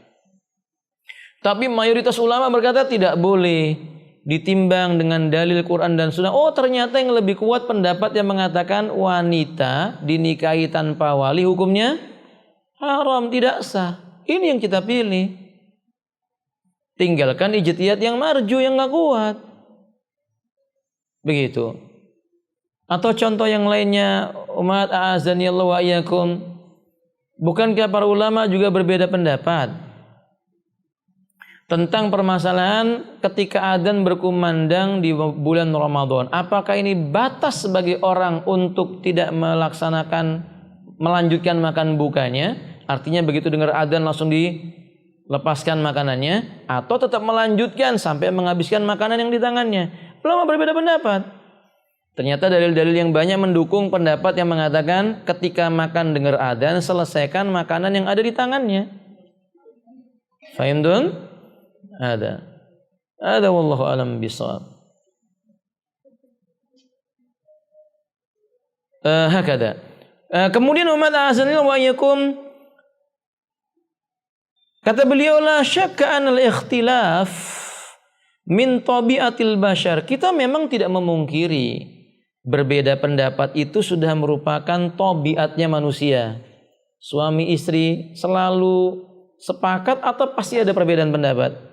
Tapi mayoritas ulama berkata tidak boleh, ditimbang dengan dalil Quran dan Sunnah. Oh, ternyata yang lebih kuat pendapat yang mengatakan wanita dinikahi tanpa wali hukumnya haram, tidak sah. Ini yang kita pilih. Tinggalkan ijtihad yang marju, yang nggak kuat. Begitu. Atau contoh yang lainnya, umat a'azanillahu wa iyyakum. Bukankah para ulama juga berbeda pendapat tentang permasalahan ketika adzan berkumandang di bulan Ramadan? Apakah ini batas bagi orang untuk tidak melanjutkan makan bukanya? Artinya begitu dengar adzan langsung dilepaskan makanannya, atau tetap melanjutkan sampai menghabiskan makanan yang di tangannya? Ulama berbeda pendapat. Ternyata dalil-dalil yang banyak mendukung pendapat yang mengatakan ketika makan dengar adzan selesaikan makanan yang ada di tangannya. Fahim dun? Ada wallahu alam bisawab. Hakada. Kemudian umat azanillahu wa iyyakum, kata beliau, la syakka anal ikhtilaf min tabiatil bashar. Kita memang tidak memungkiri berbeda pendapat itu sudah merupakan tabiatnya manusia. Suami istri selalu sepakat atau pasti ada perbedaan pendapat?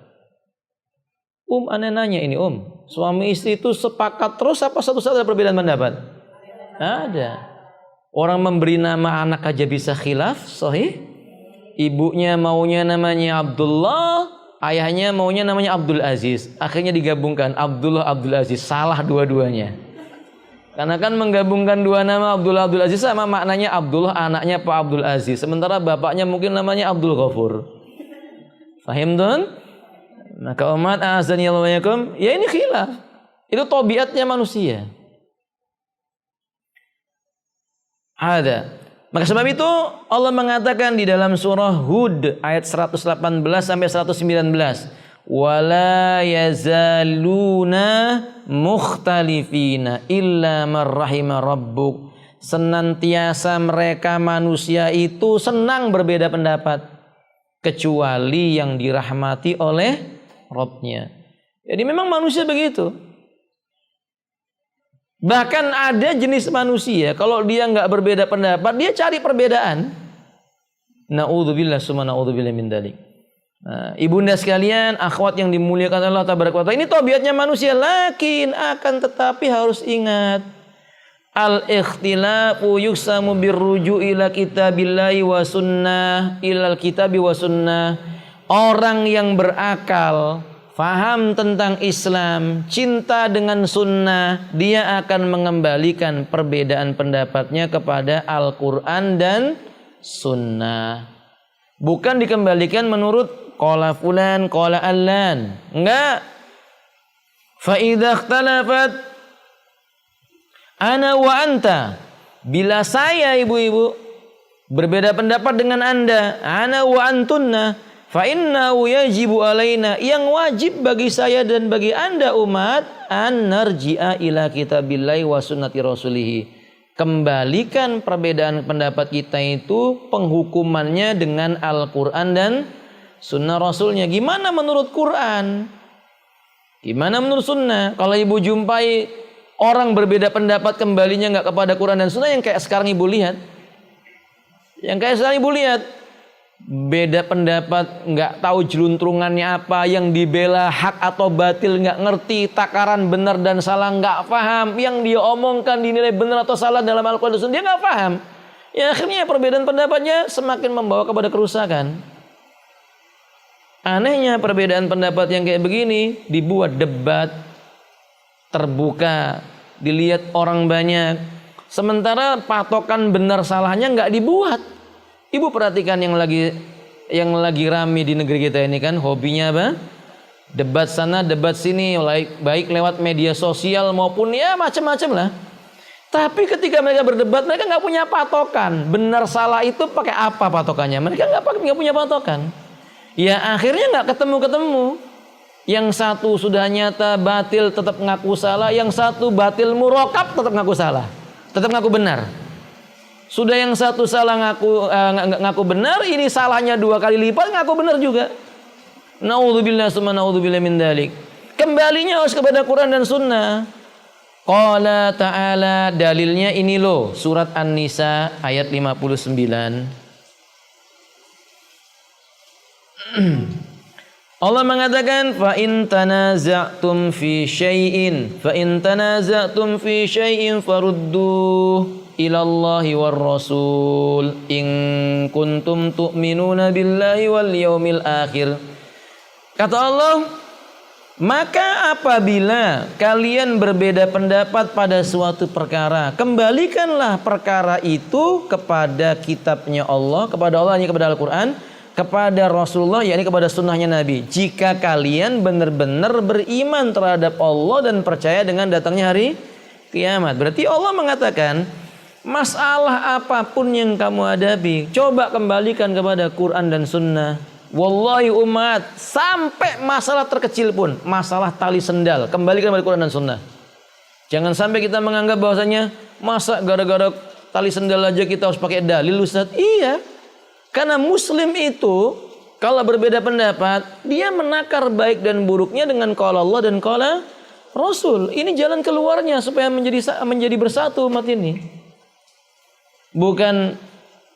Aneh nanya ini, suami istri itu sepakat terus apa satu saat ada perbedaan pendapat? Ada. Orang memberi nama anak aja bisa khilaf, sahih. Ibunya maunya namanya Abdullah, ayahnya maunya namanya Abdul Aziz. Akhirnya digabungkan Abdullah Abdul Aziz, salah dua-duanya. Karena kan menggabungkan dua nama Abdullah Abdul Aziz sama maknanya Abdullah anaknya Pak Abdul Aziz, sementara bapaknya mungkin namanya Abdul Ghafur. Fahim dun? Maka umat azanillahu wa iyyakum, ya ini khilaf. Itu tabiatnya manusia. Ada. Maka sebab itu Allah mengatakan di dalam surah Hud ayat 118 sampai 119, wala yazaluna mukhtalifina illa man rahima rabbuk. Senantiasa mereka manusia itu senang berbeda pendapat kecuali yang dirahmati oleh Rabb-nya. Jadi memang manusia begitu. Bahkan ada jenis manusia kalau dia nggak berbeda pendapat, dia cari perbedaan. Na'udzubillah summa na'udzubillah min dzalik. Nah, ibunda sekalian, akhwat yang dimuliakan Allah tabaraka wa taala, ini tabiatnya manusia. Lakin akan tetapi harus ingat, al-ikhtilafu yuksamu birruju ila kitabillahi wa sunnah, ilal kitabi wa sunnah. Orang yang berakal, faham tentang Islam, cinta dengan sunnah, dia akan mengembalikan perbedaan pendapatnya kepada Al-Quran dan sunnah. Bukan dikembalikan menurut qala fulan, qala allan. Enggak. Fa idza ikhtalafat ana wa anta. Bila saya ibu-ibu berbeda pendapat dengan Anda, ana wa antunna, fa innahu yajibu alaina, yang wajib bagi saya dan bagi Anda umat, an narji'a ila kitabillahi wa sunnati rasulih. Kembalikan perbedaan pendapat kita itu penghukumannya dengan Al-Quran dan sunnah Rasulnya. Gimana menurut Quran? Gimana menurut sunnah? Kalau ibu jumpai orang berbeda pendapat, kembalinya nggak kepada Quran dan sunnah, yang kayak sekarang ibu lihat. Yang kayak sekarang ibu lihat. Beda pendapat, nggak tahu jeluntrungannya apa, yang dibela hak atau batil nggak ngerti, takaran benar dan salah nggak paham, yang dia omongkan dinilai benar atau salah dalam Al-Quran dan Sunnah dia nggak paham. Ya akhirnya perbedaan pendapatnya semakin membawa kepada kerusakan. Anehnya perbedaan pendapat yang kayak begini dibuat debat terbuka, dilihat orang banyak, Sementara patokan benar salahnya nggak dibuat. Ibu perhatikan yang lagi rame di negeri kita ini kan, hobinya apa? Debat sana, debat sini, baik lewat media sosial maupun ya macam-macam lah. Tapi ketika mereka berdebat, mereka nggak punya patokan. Benar salah itu pakai apa patokannya? Mereka nggak punya patokan. Ya akhirnya nggak ketemu. Yang satu sudah nyata batil tetap ngaku salah, yang satu batil murokab tetap ngaku salah, tetap ngaku benar. Sudah yang satu salah ngaku benar, ini salahnya 2 kali lipat ngaku benar juga. Naudzubillah summa naudzubillah min dzalik. Kembalinya harus kepada Quran dan Sunnah. Qala ta'ala, dalilnya ini loh, surat An-Nisa ayat 59. Allah mengatakan fa in tanaza'tum fi syai'in farudduh ilallahi war rasul in kuntum tu'minuna billahi wal yaumil akhir. Kata Allah, maka apabila kalian berbeda pendapat pada suatu perkara, kembalikanlah perkara itu kepada kitabnya Allah, kepada Allah, kepada Al-Quran, kepada Rasulullah, yakni kepada sunnahnya Nabi. Jika kalian benar-benar beriman terhadap Allah dan percaya dengan datangnya hari kiamat. Berarti Allah mengatakan, masalah apapun yang kamu hadapi, coba kembalikan kepada Quran dan Sunnah. Wallahi umat, sampai masalah terkecil pun, masalah tali sendal, kembalikan kepada Quran dan Sunnah. Jangan sampai kita menganggap bahwasanya masa gara-gara tali sendal aja kita harus pakai dalil, Ustaz. Iya, karena Muslim itu kalau berbeda pendapat, dia menakar baik dan buruknya dengan qala Allah dan qala Rasul. Ini jalan keluarnya supaya menjadi bersatu umat ini. Bukan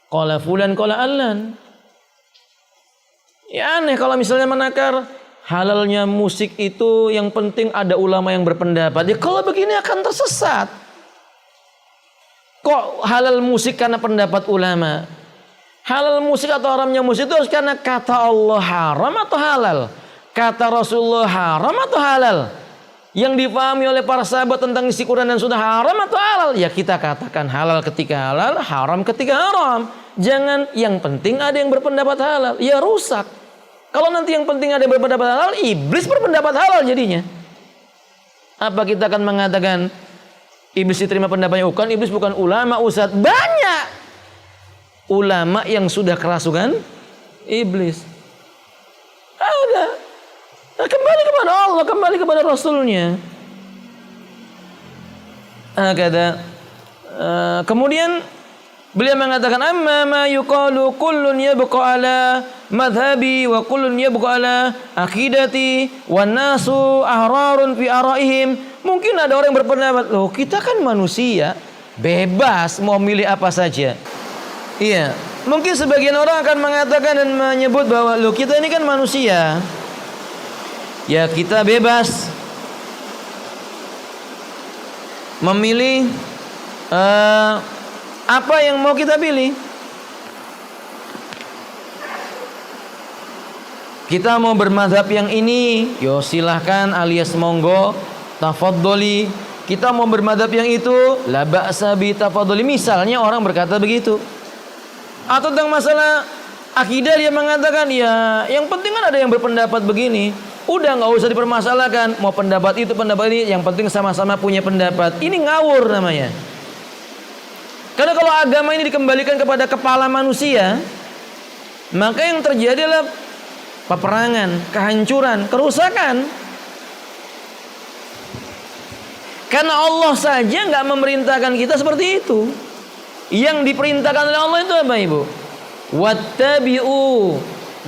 qala fulan qala allan. Ya aneh kalau misalnya menakar halalnya musik itu yang penting ada ulama yang berpendapat. Ya kalau begini akan tersesat. Kok halal musik karena pendapat ulama? Halal musik atau haramnya musik itu harus karena kata Allah haram atau halal? Kata Rasulullah haram atau halal? Yang dipahami oleh para sahabat tentang isi Quran dan Sunnah haram atau halal? Ya kita katakan halal ketika halal, haram ketika haram. Jangan yang penting ada yang berpendapat halal. Ya rusak. Kalau nanti yang penting ada yang berpendapat halal, iblis berpendapat halal jadinya. Apa kita akan mengatakan iblis diterima pendapatnya? Bukan, iblis bukan ulama, Ustaz. Banyak ulama yang sudah kerasukan iblis. Ada. Nah, kembali kepada Allah, kembali kepada Rasulnya. Kemudian beliau mengatakan amma ma yuqalu kullun yabqa ala madhhabi wa kullun yabqa ala aqidati wan nasu ahrarun fi araihim. Mungkin ada orang yang berpendapat, loh kita kan manusia, bebas mau milih apa saja. Iya, mungkin sebagian orang akan mengatakan dan menyebut bahwa loh kita ini kan manusia. Ya kita bebas memilih apa yang mau kita pilih. Kita mau bermadhab yang ini, yo silahkan alias monggo, tafaddoli. Kita mau bermadhab yang itu, la ba'sa bi tafaddoli. Misalnya orang berkata begitu. Atau tentang masalah akidah dia mengatakan, ya yang penting kan ada yang berpendapat begini. Udah nggak usah dipermasalahkan. Mau pendapat itu, pendapat ini, yang penting sama-sama punya pendapat. Ini ngawur namanya. Karena kalau agama ini dikembalikan kepada kepala manusia, maka yang terjadi adalah peperangan, kehancuran, kerusakan. Karena Allah saja nggak memerintahkan kita seperti itu. Yang diperintahkan oleh Allah itu apa, Ibu? Wattabi'u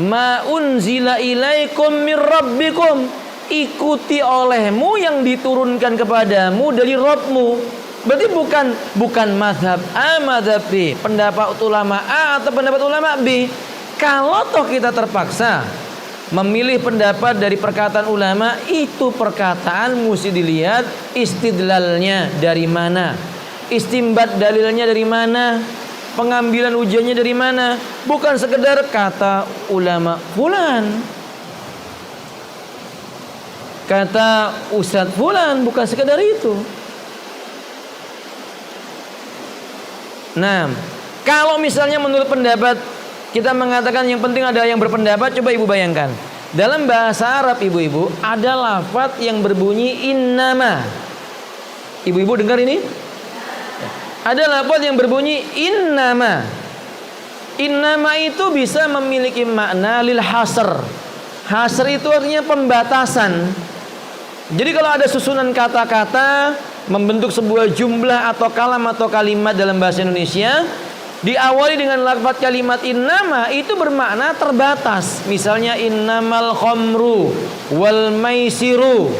ma unzila ilaikum mir rabbikum. Ikuti olehmu yang diturunkan kepadamu dari Rabbmu. Berarti bukan mazhab A, mazhab B, pendapat ulama A atau pendapat ulama B. Kalau toh kita terpaksa memilih pendapat dari perkataan ulama, itu perkataan mesti dilihat istidlalnya dari mana, istimbat dalilnya dari mana, pengambilan ujiannya dari mana. Bukan sekedar kata ulama fulan, kata ustadz fulan, bukan sekedar itu. Nah, kalau misalnya menurut pendapat kita mengatakan yang penting ada yang berpendapat, coba ibu bayangkan. Dalam bahasa Arab ibu-ibu ada lafaz yang berbunyi innama. Ibu-ibu dengar ini? Ada lafaz yang berbunyi innama. Innama itu bisa memiliki makna lil hasr. Hasr itu artinya pembatasan. Jadi kalau ada susunan kata-kata membentuk sebuah jumlah atau kalam atau kalimat dalam bahasa Indonesia, diawali dengan lafaz kalimat innama, itu bermakna terbatas. Misalnya innamal khamru wal maisiru,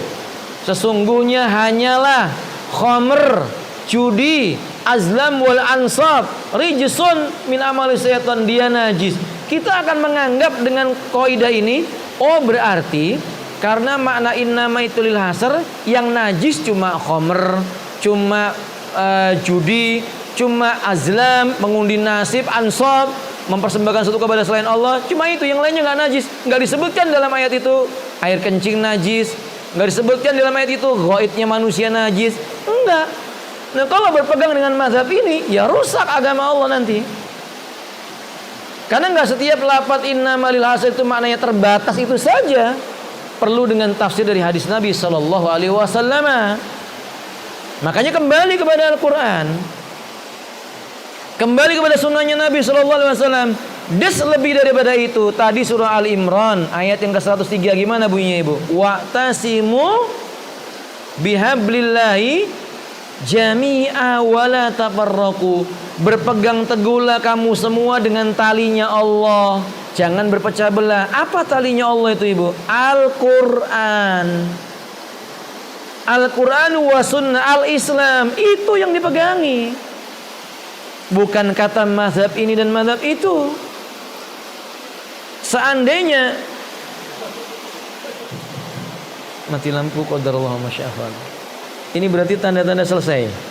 sesungguhnya hanyalah khamr, judi, azlam wal ansab, rijsun min amali syaitan, dia najis. Kita akan menganggap dengan kaidah ini, oh berarti karena makna innama itu lil hasr, yang najis cuma khamr, cuma judi, cuma azlam, mengundi nasib, ansab, mempersembahkan sesuatu kepada selain Allah. Cuma itu, yang lainnya nggak najis. Nggak disebutkan dalam ayat itu air kencing najis, nggak disebutkan dalam ayat itu ghaidnya manusia najis. Enggak. Nah, kalau berpegang dengan mazhab ini, ya rusak agama Allah nanti. Karena nggak setiap lafaz innama lil hasr itu maknanya terbatas itu saja. Perlu dengan tafsir dari hadis Nabi Sallallahu Alaihi Wasallam. Makanya kembali kepada Al-Quran, kembali kepada sunnahnya Nabi Sallallahu Alaihi Wasallam. Des lebih daripada itu. Tadi surah Al Imran ayat yang ke-103 gimana bunyinya ibu? Wa'tasimu bihablillahi jami'a wala tafarraqu. Berpegang teguhlah kamu semua dengan talinya Allah, jangan berpecah belah. Apa talinya Allah itu ibu? Al-Quran. Al-Quran wa sunnah al-Islam, itu yang dipegangi. Bukan kata mazhab ini dan mazhab itu. Seandainya mati lampu qadarullah ma syaa fa'al. Ini berarti tanda-tanda selesai.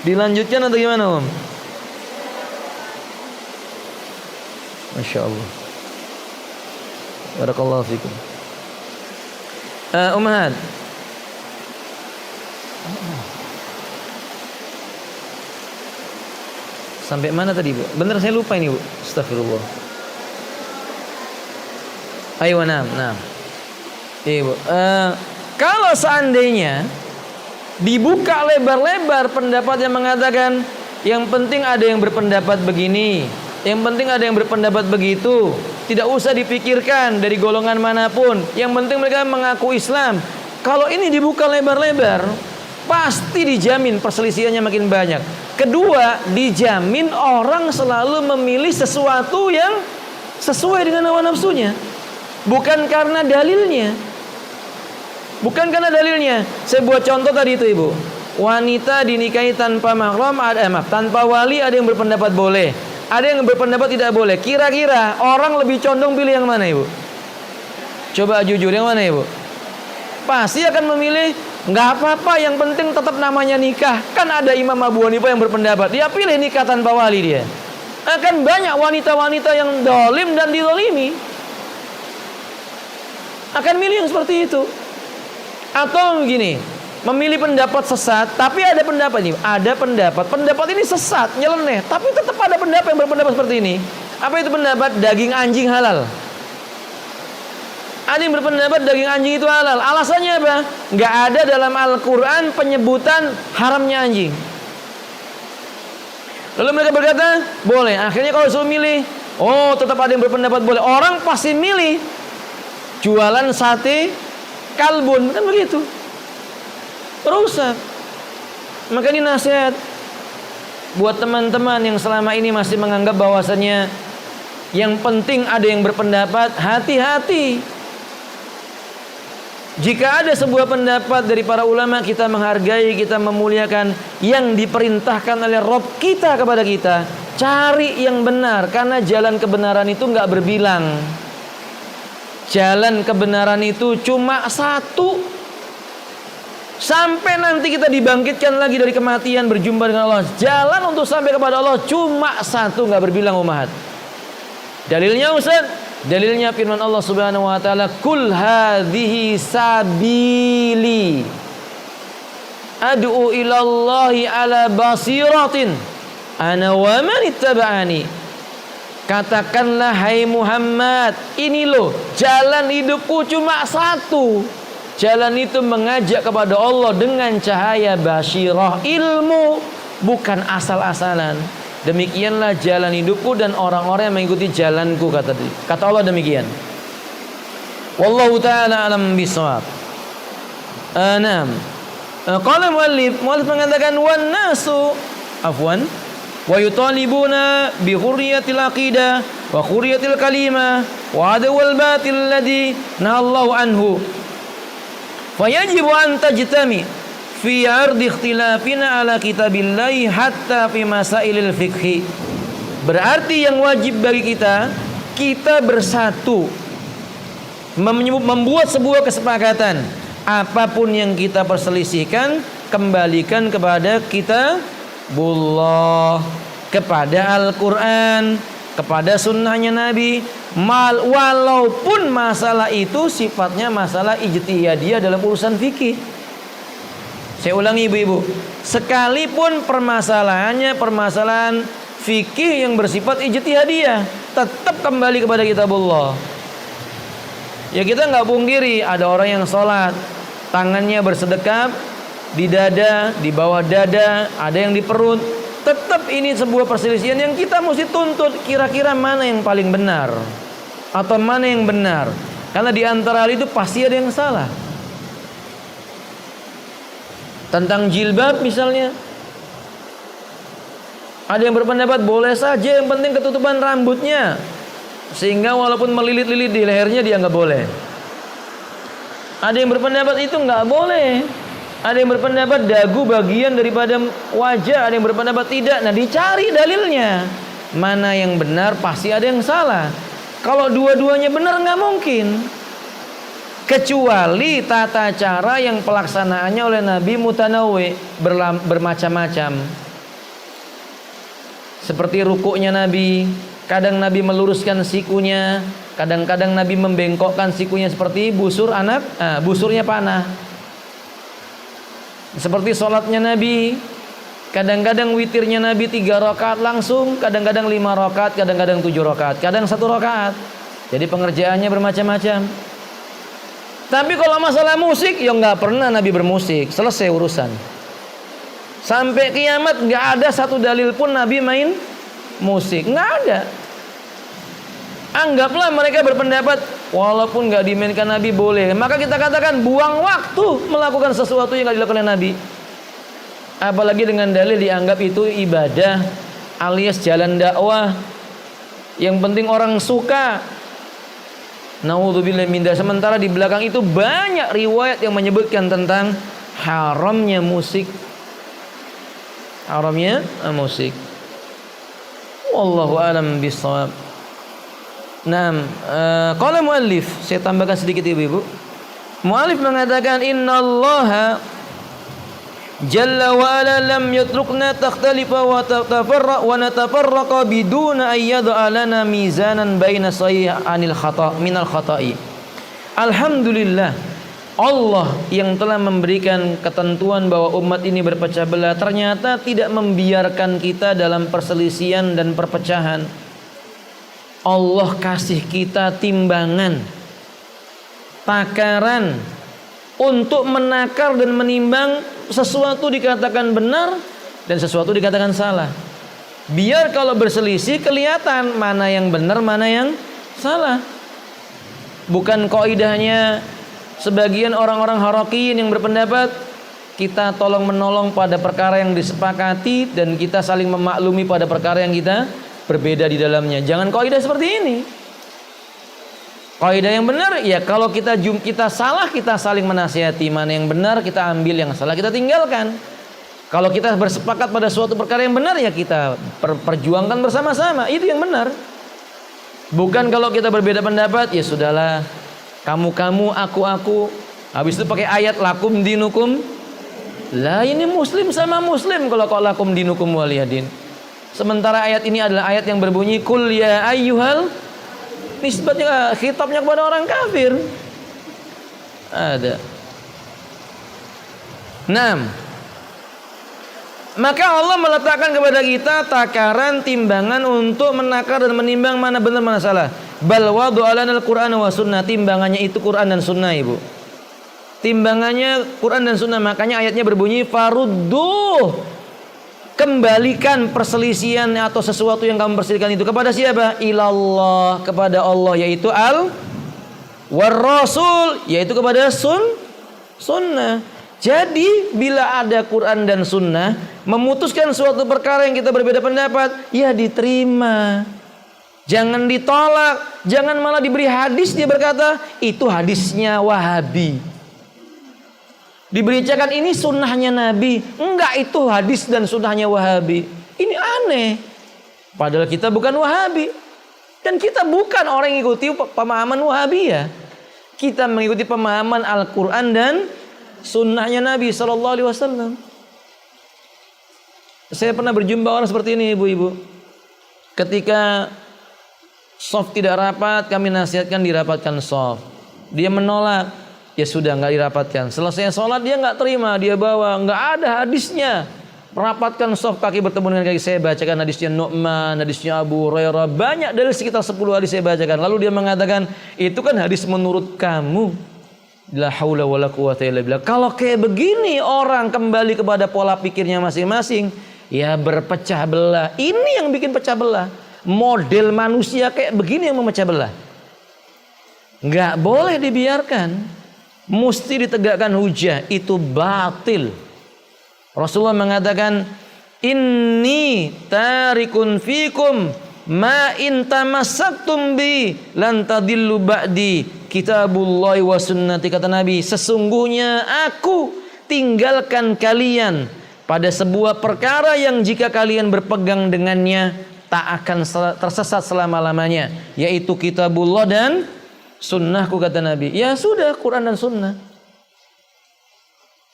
Dilanjutkan atau gimana Om? Masya Allah. Barakallahu fikum. Ummahat, sampai mana tadi Bu? Bener saya lupa ini Bu. Astagfirullah. Ayo nah. Iya Bu. Kalau seandainya dibuka lebar-lebar pendapat yang mengatakan yang penting ada yang berpendapat begini, yang penting ada yang berpendapat begitu, tidak usah dipikirkan dari golongan manapun, yang penting mereka mengaku Islam. Kalau ini dibuka lebar-lebar, pasti dijamin perselisihannya makin banyak. Kedua, dijamin orang selalu memilih sesuatu yang sesuai dengan hawa nafsunya, bukan karena dalilnya. Bukan karena dalilnya. Saya buat contoh tadi itu ibu. Wanita dinikahi tanpa mahram, tanpa wali, ada yang berpendapat boleh, ada yang berpendapat tidak boleh. Kira-kira orang lebih condong pilih yang mana ibu? Coba jujur, yang mana ibu? Pasti akan memilih nggak apa-apa, yang penting tetap namanya nikah. Kan ada Imam Abu Hanifah yang berpendapat dia pilih nikah tanpa wali dia. Akan banyak wanita-wanita yang dolim dan didolimi, akan milih yang seperti itu. Atau begini, memilih pendapat sesat, tapi ada pendapat ini, pendapat ini sesat, nyeleneh, tapi tetap ada pendapat yang berpendapat seperti ini. Apa itu pendapat? Daging anjing halal. Ada yang berpendapat daging anjing itu halal. Alasannya apa? Nggak ada dalam Al-Quran penyebutan haramnya anjing. Lalu mereka berkata boleh. Akhirnya kalau suruh milih, oh tetap ada yang berpendapat boleh. Orang pasti milih jualan sate kalbun, kan begitu. Rusak. Maka ini nasihat buat teman-teman yang selama ini masih menganggap bahwasannya yang penting ada yang berpendapat. Hati-hati. Jika ada sebuah pendapat dari para ulama, kita menghargai, kita memuliakan. Yang diperintahkan oleh Rabb kita kepada kita, cari yang benar, karena jalan kebenaran itu nggak berbilang. Jalan kebenaran itu cuma satu. Sampai nanti kita dibangkitkan lagi dari kematian, berjumpa dengan Allah, jalan untuk sampai kepada Allah cuma satu, nggak berbilang umat. Dalilnya Ustaz? Dalilnya firman Allah Subhanahu wa taala, "Kul hadhihi sabili." ad'u ilallahi ala basiratin ana wa man ittaba'ani. Katakanlah hai Muhammad, ini loh jalan hidupku cuma satu. Jalan itu mengajak kepada Allah dengan cahaya basyirah, ilmu, bukan asal-asalan. Demikianlah jalan hidupku dan orang-orang yang mengikuti jalanku, kata Allah demikian. Wallahu ta'ala alam bisawab. Naam. Qala muallif mengatakan wan nasu afwan wa yutalibuna bi hurriyatil aqidah wa hurriyatil kalimah wa adawal batil ladzi nahallahu anhu. Fayajibu an tajtami fi ardi ikhtilafina ala kitabillahi hatta fi masailil fiqhi. Berarti yang wajib bagi kita bersatu, membuat sebuah kesepakatan. Apapun yang kita perselisihkan, kembalikan kepada kitabullah, kepada Al-Quran, kepada sunnahnya Nabi. Walaupun masalah itu sifatnya masalah ijtihadiyah dalam urusan fikih. Saya ulangi ibu-ibu, sekalipun permasalahannya permasalahan fikih yang bersifat ijtihadiyah, tetap kembali kepada kitabullah. Ya kita nggak pungkiri ada orang yang sholat tangannya bersedekap di dada, di bawah dada, ada yang di perut. Tetap ini sebuah perselisihan yang kita mesti tuntut, kira-kira mana yang paling benar atau mana yang benar. Karena di antara hal itu pasti ada yang salah. Tentang jilbab misalnya, ada yang berpendapat boleh saja, yang penting ketutupan rambutnya, sehingga walaupun melilit-lilit di lehernya dia nggak boleh. Ada yang berpendapat itu nggak boleh. Ada yang berpendapat dagu bagian daripada wajah, ada yang berpendapat tidak. Nah dicari dalilnya, mana yang benar, pasti ada yang salah. Kalau dua-duanya benar nggak mungkin, kecuali tata cara yang pelaksanaannya oleh Nabi mutanawwi, bermacam-macam. Seperti rukuknya Nabi, kadang Nabi meluruskan sikunya, kadang-kadang Nabi membengkokkan sikunya seperti busurnya panah. Seperti sholatnya Nabi, kadang-kadang witirnya Nabi 3 rakaat langsung, kadang-kadang 5 rakaat, kadang-kadang 7 rakaat, kadang 1 rakaat. Jadi pengerjaannya bermacam-macam. Tapi kalau masalah musik, ya nggak pernah Nabi bermusik, selesai urusan. Sampai kiamat nggak ada satu dalil pun Nabi main musik, nggak ada. Anggaplah mereka berpendapat walaupun nggak dimainkan Nabi boleh, maka kita katakan buang waktu melakukan sesuatu yang nggak dilakukan oleh Nabi. Apalagi dengan dalil dianggap itu ibadah alias jalan dakwah. Yang penting orang suka. Naudzubillah min dzalik. Sementara di belakang itu banyak riwayat yang menyebutkan tentang haramnya musik. Haramnya musik. Wallahu a'lam bishawab. Naam, qala muallif, saya tambahkan sedikit ibu-ibu. Muallif mengatakan innallaha jalla wa ala lam yatrukna takhtalifa wa tatafarra wa natafarraqa biduna ayyad'a lana mizanan baina sahih anil khata' minal khata'i. Alhamdulillah, Allah yang telah memberikan ketentuan bahwa umat ini berpecah belah ternyata tidak membiarkan kita dalam perselisihan dan perpecahan. Allah kasih kita timbangan, takaran untuk menakar dan menimbang sesuatu dikatakan benar dan sesuatu dikatakan salah. Biar kalau berselisih kelihatan mana yang benar, mana yang salah. Bukan kaidahnya sebagian orang-orang harakiyin yang berpendapat kita tolong menolong pada perkara yang disepakati dan kita saling memaklumi pada perkara yang kita berbeda di dalamnya. Jangan kaidah seperti ini. Kaidah yang benar ya kalau kita salah, kita saling menasihati. Mana yang benar kita ambil, yang salah kita tinggalkan. Kalau kita bersepakat pada suatu perkara yang benar ya kita perjuangkan bersama-sama. Itu yang benar. Bukan kalau kita berbeda pendapat ya sudahlah, kamu aku. Habis itu pakai ayat lakum dinukum. Lah ini muslim sama muslim kalau kok lakum dinukum waliyadin. Sementara ayat ini adalah ayat yang berbunyi kul ya ayyuhal, nisbatnya khitabnya kepada orang kafir. Ada. 6. Maka Allah meletakkan kepada kita takaran timbangan untuk menakar dan menimbang mana benar mana salah. Bal wadu'alana al-Qur'ana wa sunnah. Timbangannya itu Quran dan sunnah, Ibu. Timbangannya Quran dan sunnah. Makanya ayatnya berbunyi farudduh. Kembalikan perselisihan atau sesuatu yang kamu perselisihkan itu kepada siapa? Ilallah, kepada Allah, yaitu war rasul, yaitu kepada sunnah. Jadi bila ada Quran dan sunnah memutuskan suatu perkara yang kita berbeda pendapat, ya diterima. Jangan ditolak, jangan malah diberi hadis dia berkata itu hadisnya Wahabi. Diberitakan ini sunnahnya Nabi, enggak, itu hadis dan sunnahnya Wahabi. Ini aneh. Padahal kita bukan Wahabi dan kita bukan orang yang ikuti pemahaman Wahabi ya. Kita mengikuti pemahaman Al-Quran dan sunnahnya Nabi SAW. Saya pernah berjumpa orang seperti ini, ibu-ibu. Ketika soft tidak rapat, kami nasihatkan dirapatkan soft. Dia menolak, ya sudah nggak dirapatkan. Selesai sholat dia nggak terima, dia bawa nggak ada hadisnya. Rapatkan soft, kaki bertemu dengan kaki. Saya bacakan hadisnya Nu'man, hadisnya Abu Hurairah, banyak dari sekitar 10 hadis saya bacakan. Lalu dia mengatakan itu kan hadis menurut kamu. La haula wala quwata illa billah. Kalau kayak begini orang kembali kepada pola pikirnya masing-masing, ya berpecah belah. Ini yang bikin pecah belah. Model manusia kayak begini yang memecah belah. Nggak boleh dibiarkan. Mesti ditegakkan hujah. Itu batil. Rasulullah mengatakan, inni tarikun fikum ma in tamassaktum bi lan tadillu ba'di kitabullahi wa sunnati. Kata Nabi, sesungguhnya aku tinggalkan kalian pada sebuah perkara yang jika kalian berpegang dengannya tak akan tersesat selama-lamanya, yaitu kitabullah dan sunnahku, kata Nabi. Ya sudah, Quran dan sunnah.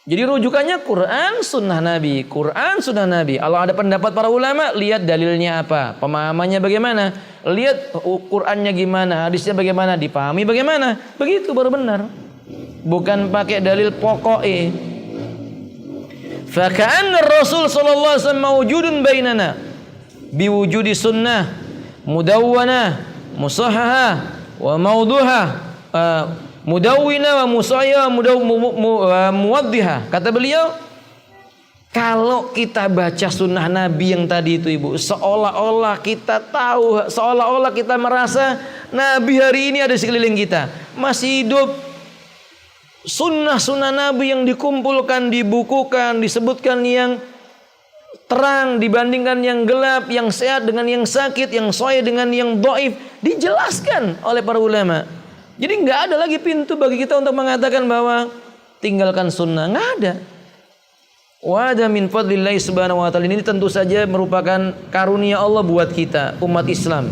Jadi rujukannya Quran, sunnah Nabi. Quran, sunnah Nabi. Kalau ada pendapat para ulama, lihat dalilnya apa, pemahamannya bagaimana, lihat Qurannya gimana, hadisnya bagaimana, dipahami bagaimana. Begitu baru benar. Bukan pakai dalil pokoknya. Faka'anna Rasul sallallahu alaihi wasallam mawjudun bainana biwujudi sunnah mudawwanah musahhahah wa mawduhah mudawwina wa musayya muwaddiha. Kata beliau, kalau kita baca sunnah Nabi yang tadi itu, ibu, seolah-olah kita tahu, seolah-olah kita merasa Nabi hari ini ada di sekeliling kita, masih hidup. Sunnah-sunnah Nabi yang dikumpulkan, dibukukan, disebutkan yang terang dibandingkan yang gelap, yang sehat dengan yang sakit, yang sahih dengan yang dhaif, dijelaskan oleh para ulama. Jadi nggak ada lagi pintu bagi kita untuk mengatakan bahwa tinggalkan sunnah, nggak ada. Wa ada min fadlillahi subhanahu wa ta'ala. Ini tentu saja merupakan karunia Allah buat kita umat Islam.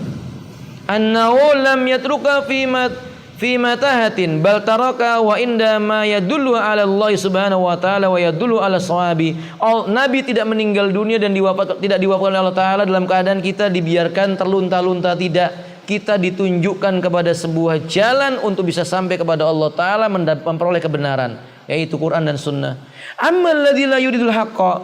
Annahu lam yatruka fi matahatin bal taraka wa inda ma yadullu ala Allah subhanahu wa ta'ala wa yadullu ala sawabi. Nabi tidak meninggal dunia dan tidak diwafatkan oleh Allah Ta'ala dalam keadaan kita dibiarkan terlunta-lunta, tidak. Kita ditunjukkan kepada sebuah jalan untuk bisa sampai kepada Allah Ta'ala, memperoleh kebenaran, yaitu Quran dan sunnah. Ammal ladzi la yuridul haqqa.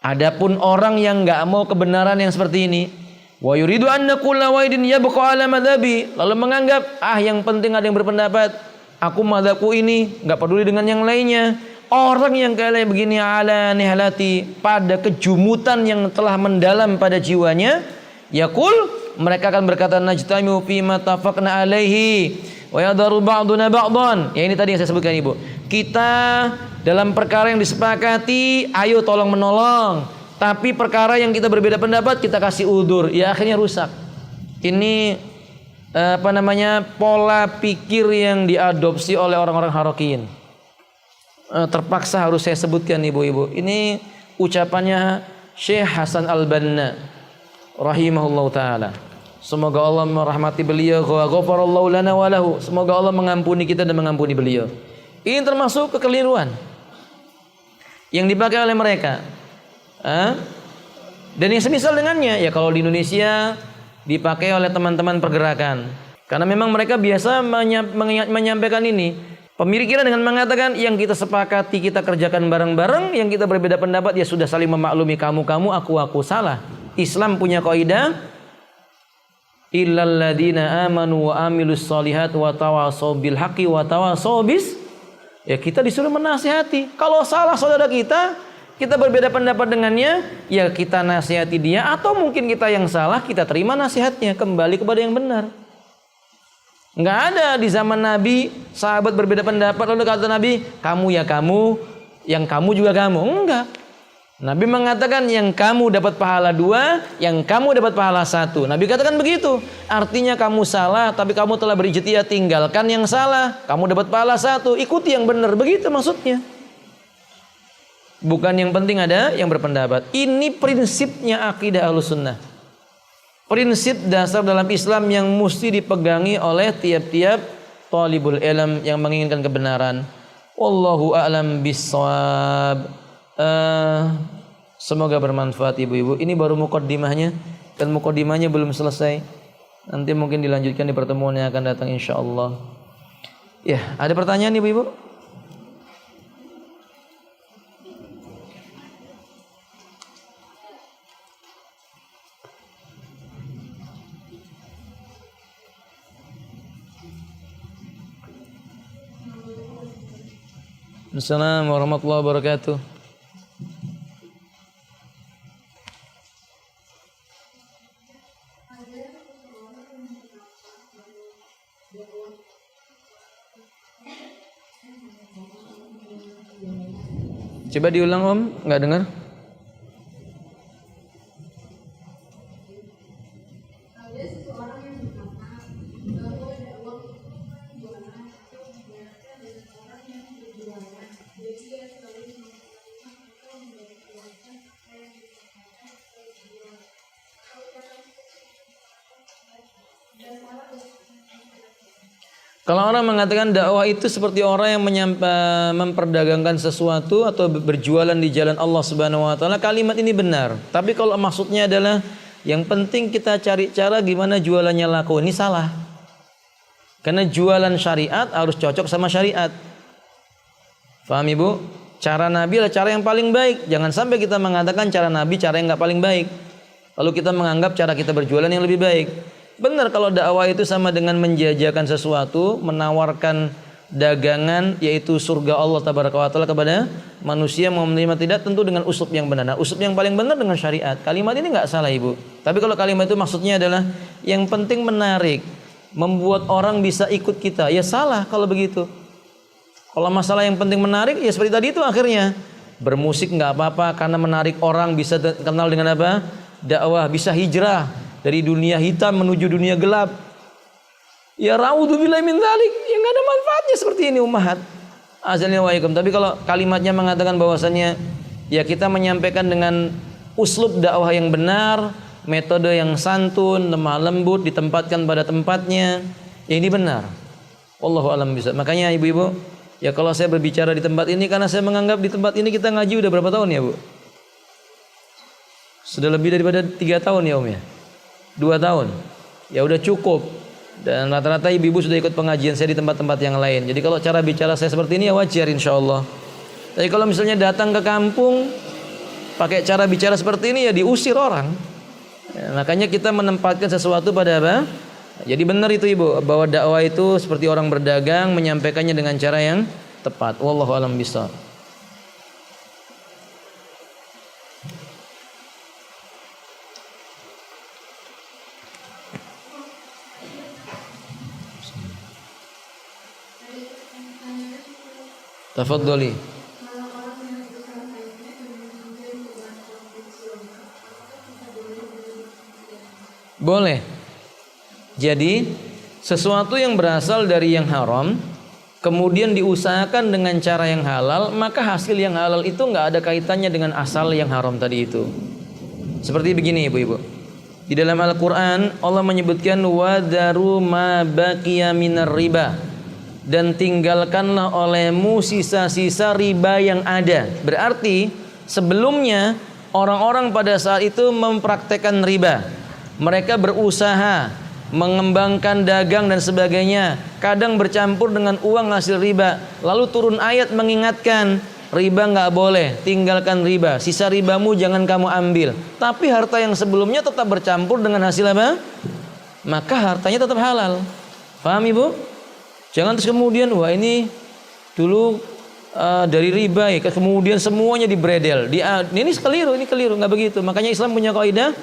Adapun orang yang enggak mau kebenaran yang seperti ini, wa yuridu anna kulla wahidin yabqa ala madhabi, lalu menganggap yang penting ada yang berpendapat, aku madhabku ini, enggak peduli dengan yang lainnya. Orang yang kayak begini ala nihlati, pada kejumutan yang telah mendalam pada jiwanya, yaqul, mereka akan berkata najtamiu fi ma tafaqna alaihi wa yadaru ba'duna ba'dan. Ya ini tadi yang saya sebutkan, ibu. Kita dalam perkara yang disepakati, ayo tolong menolong. Tapi perkara yang kita berbeda pendapat, kita kasih udzur. Ya akhirnya rusak. Ini pola pikir yang diadopsi oleh orang-orang harokiyin. Terpaksa harus saya sebutkan, ibu-ibu. Ini ucapannya Syekh Hasan Al-Banna rahimahullahu taala. Semoga Allah merahmati beliau, wa ghafarallahu lana wa lahu. Semoga Allah mengampuni kita dan mengampuni beliau. Ini termasuk kekeliruan yang dipakai oleh mereka. Dan yang semisal dengannya, ya kalau di Indonesia dipakai oleh teman-teman pergerakan. Karena memang mereka biasa menyampaikan ini. Pemikiran dengan mengatakan yang kita sepakati kita kerjakan bareng-bareng, yang kita berbeda pendapat ya sudah saling memaklumi, kamu aku salah. Islam punya kaidah illal ladzina amanu wa amilus solihat wa tawassaw bil haqqi wa tawassaw bis. Ya kita disuruh menasihati. Kalau salah saudara kita berbeda pendapat dengannya, ya kita nasihati dia, atau mungkin kita yang salah, kita terima nasihatnya, kembali kepada yang benar. Nggak ada di zaman Nabi sahabat berbeda pendapat lalu kata Nabi, kamu ya kamu, yang kamu juga kamu. Enggak. Nabi mengatakan yang kamu dapat pahala 2, yang kamu dapat pahala 1. Nabi katakan begitu. Artinya kamu salah tapi kamu telah berijtihad, tinggalkan yang salah, kamu dapat pahala 1, ikuti yang benar. Begitu maksudnya. Bukan yang penting ada yang berpendapat. Ini prinsipnya akidah Ahlussunnah. Prinsip dasar dalam Islam yang mesti dipegangi oleh tiap-tiap talibul ilm yang menginginkan kebenaran. Wallahu a'lam bissawab. Semoga bermanfaat ibu-ibu. Ini baru muqaddimahnya dan muqaddimahnya belum selesai. Nanti mungkin dilanjutkan di pertemuan yang akan datang insyaallah. Ya, ada pertanyaan ibu-ibu? Assalamualaikum warahmatullahi wabarakatuh. Coba diulang Om, nggak dengar? Kalau orang mengatakan dakwah itu seperti orang yang memperdagangkan sesuatu atau berjualan di jalan Allah Subhanahu wa taala, kalimat ini benar. Tapi kalau maksudnya adalah yang penting kita cari cara gimana jualannya laku, ini salah. Karena jualan syariat harus cocok sama syariat. Paham Ibu? Cara Nabi adalah cara yang paling baik. Jangan sampai kita mengatakan cara Nabi cara yang nggak paling baik. Lalu kita menganggap cara kita berjualan yang lebih baik. Benar kalau dakwah itu sama dengan menjajakan sesuatu, menawarkan dagangan yaitu surga Allah tabaraka wa taala kepada manusia, mau menerima tidak tentu dengan uslub yang benar. Nah, uslub yang paling benar dengan syariat. Kalimat ini enggak salah Ibu. Tapi kalau kalimat itu maksudnya adalah yang penting menarik, membuat orang bisa ikut kita, ya salah kalau begitu. Kalau masalah yang penting menarik ya seperti tadi itu akhirnya bermusik enggak apa-apa karena menarik orang bisa kenal dengan apa? Dakwah, bisa hijrah dari dunia hitam menuju dunia gelap. Ya raudzubillahi min dzalik, yang enggak ada manfaatnya seperti ini ummahat. Azalna wa iyakum. Tapi kalau kalimatnya mengatakan bahwasannya ya kita menyampaikan dengan uslub dakwah yang benar, metode yang santun, lemah lembut, ditempatkan pada tempatnya, ya ini benar. Wallahu a'lam bishawab. Makanya ibu-ibu, ya kalau saya berbicara di tempat ini karena saya menganggap di tempat ini kita ngaji udah berapa tahun ya Bu? Sudah lebih daripada 3 tahun ya Om ya? 2 tahun, ya udah cukup. Dan rata-rata ibu-ibu sudah ikut pengajian saya di tempat-tempat yang lain. Jadi kalau cara bicara saya seperti ini ya wajar insyaallah. Tapi kalau misalnya datang ke kampung pakai cara bicara seperti ini ya diusir orang. Ya, makanya kita menempatkan sesuatu pada apa? Jadi benar itu Ibu, bahwa dakwah itu seperti orang berdagang, menyampaikannya dengan cara yang tepat. Wallahu a'lam bishawab. Tafadhali. Boleh. Jadi sesuatu yang berasal dari yang haram kemudian diusahakan dengan cara yang halal, maka hasil yang halal itu nggak ada kaitannya dengan asal yang haram tadi itu. Seperti begini ibu-ibu. Di dalam Al-Quran Allah menyebutkan wadaru ma baqiya minar riba, dan tinggalkanlah olehmu sisa-sisa riba yang ada. Berarti sebelumnya orang-orang pada saat itu mempraktekkan riba. Mereka berusaha mengembangkan dagang dan sebagainya, kadang bercampur dengan uang hasil riba. Lalu turun ayat mengingatkan, riba nggak boleh, tinggalkan riba, sisa ribamu jangan kamu ambil. Tapi harta yang sebelumnya tetap bercampur dengan hasil apa? Maka hartanya tetap halal. Paham ibu? Jangan terus kemudian, wah ini dulu dari riba ya, kemudian semuanya dibredel. Ini keliru, nggak begitu. Makanya Islam punya kaidah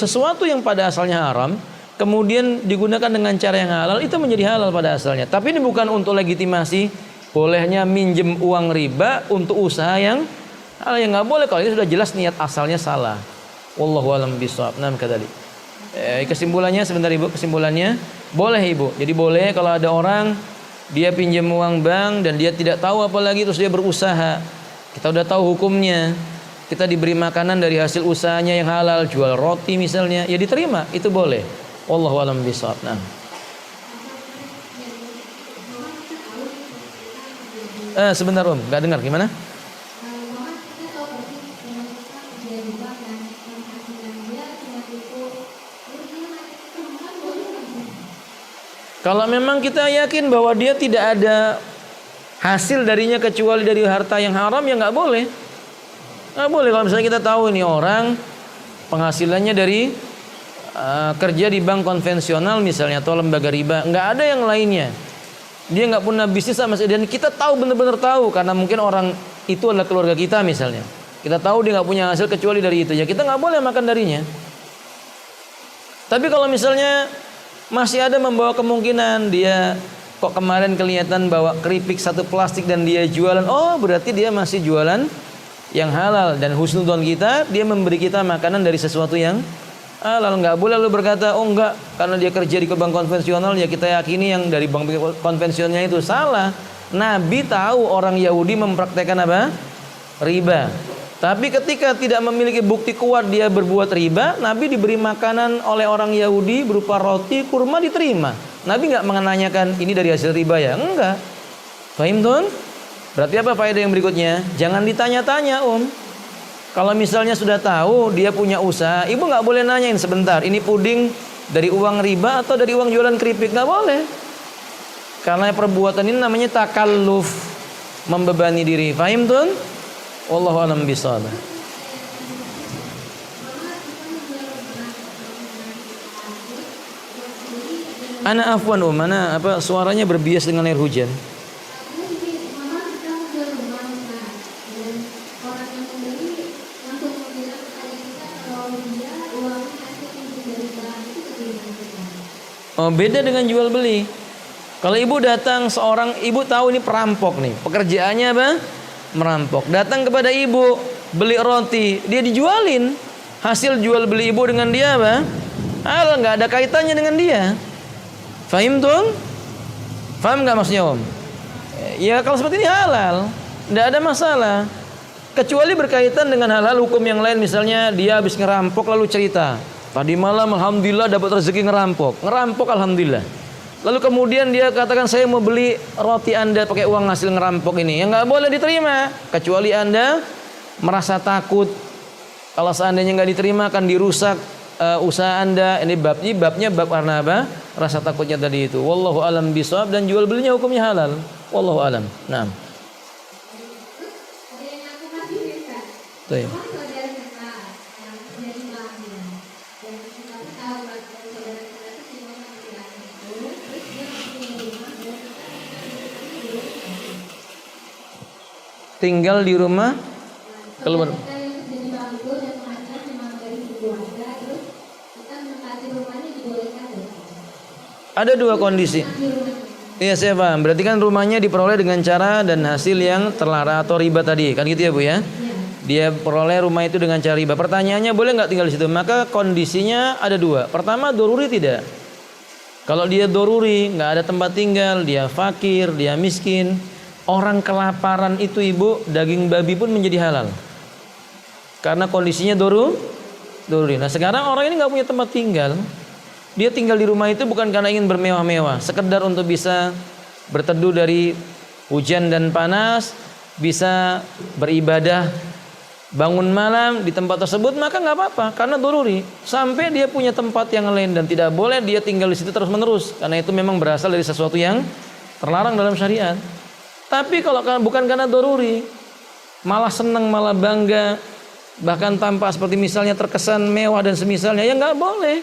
sesuatu yang pada asalnya haram kemudian digunakan dengan cara yang halal, itu menjadi halal pada asalnya. Tapi ini bukan untuk legitimasi bolehnya minjem uang riba untuk usaha yang halal, yang nggak boleh kalau ini sudah jelas niat asalnya salah. Wallahu a'lam bishawab. Nah, kadzalik. Kesimpulannya sebentar ibu, kesimpulannya boleh ibu. Jadi boleh kalau ada orang dia pinjam uang bank dan dia tidak tahu apalagi terus dia berusaha. Kita udah tahu hukumnya. Kita diberi makanan dari hasil usahanya yang halal, jual roti misalnya, ya diterima, itu boleh. Wallahu a'lam bishawab. Nah. Sebentar Om, nggak dengar gimana? Kalau memang kita yakin bahwa dia tidak ada hasil darinya kecuali dari harta yang haram, ya nggak boleh. Nggak boleh. Kalau misalnya kita tahu ini orang penghasilannya dari kerja di bank konvensional misalnya atau lembaga riba, nggak ada yang lainnya, dia nggak punya bisnis sama sekali, dan kita tahu, benar-benar tahu, karena mungkin orang itu adalah keluarga kita misalnya, kita tahu dia nggak punya hasil kecuali dari itu, ya kita nggak boleh makan darinya. Tapi kalau misalnya masih ada membawa kemungkinan dia kok kemarin kelihatan bawa keripik satu plastik dan dia jualan, oh berarti dia masih jualan yang halal, dan husnudon kita, dia memberi kita makanan dari sesuatu yang halal. Nggak boleh lalu berkata, oh enggak, karena dia kerja di bank konvensional ya kita yakini yang dari bank konvensionalnya itu salah. Nabi tahu orang Yahudi mempraktekkan apa? Riba. Tapi ketika tidak memiliki bukti kuat dia berbuat riba, Nabi diberi makanan oleh orang Yahudi berupa roti, kurma, diterima. Nabi nggak menanyakan ini dari hasil riba ya, enggak. Fahim tuan? Berarti apa faedah yang berikutnya? Jangan ditanya-tanya Kalau misalnya sudah tahu dia punya usaha, ibu nggak boleh nanyain sebentar, ini puding dari uang riba atau dari uang jualan keripik, nggak boleh. Karena perbuatan ini namanya takalluf, membebani diri. Fahim tuan? Wallahu a'lam bishawab. Ana afwan mana suaranya berbias dengan air hujan. Oh, beda dengan jual beli. Kalau ibu datang seorang, ibu tahu ini perampok nih, pekerjaannya apa? Merampok. Datang kepada ibu, beli roti, dia dijualin. Hasil jual beli ibu dengan dia apa? Halal, nggak ada kaitannya dengan dia. Fahim tuh? Faham nggak maksudnya Om? Ya kalau seperti ini halal, nggak ada masalah. Kecuali berkaitan dengan hal-hal hukum yang lain, misalnya dia habis ngerampok lalu cerita, tadi malam alhamdulillah dapat rezeki ngerampok alhamdulillah. Lalu kemudian dia katakan saya mau beli roti Anda pakai uang hasil ngerampok ini, yang nggak boleh diterima. Kecuali Anda merasa takut kalau seandainya nggak diterima akan dirusak usaha Anda. Ini babnya bab karena apa? Rasa takutnya tadi itu. Wallahu alam bishawab, dan jual belinya hukumnya halal. Wallahu alam. Naam. Tuh. Tinggal di rumah keluar. Ada dua kondisi. Iya saya paham. Berarti kan rumahnya diperoleh dengan cara dan hasil yang terlarang atau riba tadi, kan gitu ya Bu ya? Dia peroleh rumah itu dengan cara riba. Pertanyaannya boleh nggak tinggal di situ? Maka kondisinya ada dua. Pertama, doruri tidak. Kalau dia doruri, nggak ada tempat tinggal, dia fakir, dia miskin, orang kelaparan itu ibu, daging babi pun menjadi halal. Karena kondisinya doruri. Nah sekarang orang ini nggak punya tempat tinggal. Dia tinggal di rumah itu bukan karena ingin bermewah-mewah, sekedar untuk bisa berteduh dari hujan dan panas, bisa beribadah bangun malam di tempat tersebut, maka nggak apa-apa karena doruri. Sampai dia punya tempat yang lain, dan tidak boleh dia tinggal di situ terus-menerus karena itu memang berasal dari sesuatu yang terlarang dalam syariat. Tapi kalau bukan karena doruri, malah senang, malah bangga, bahkan tampak seperti misalnya terkesan mewah dan semisalnya, ya nggak boleh.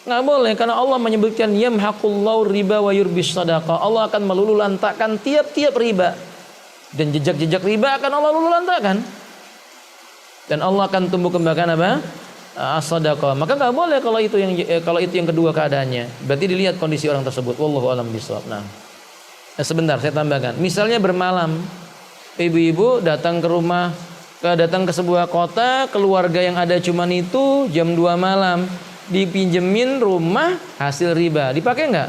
Nggak boleh, karena Allah menyebutkan yamhaqullahu riba wa yurbis shadaqah. Allah akan meluluhlantakkan tiap-tiap riba, dan jejak-jejak riba akan Allah luluhlantakkan. Dan Allah akan tumbuh kembangkan apa? As-sadaqah. Maka nggak boleh kalau itu yang kedua keadaannya. Berarti dilihat kondisi orang tersebut. Wallahu a'lam bishawab. Nah, sebentar saya tambahkan. Misalnya bermalam, ibu-ibu datang ke sebuah kota, keluarga yang ada cuman itu, jam 2 malam dipinjemin rumah hasil riba. Dipakai nggak?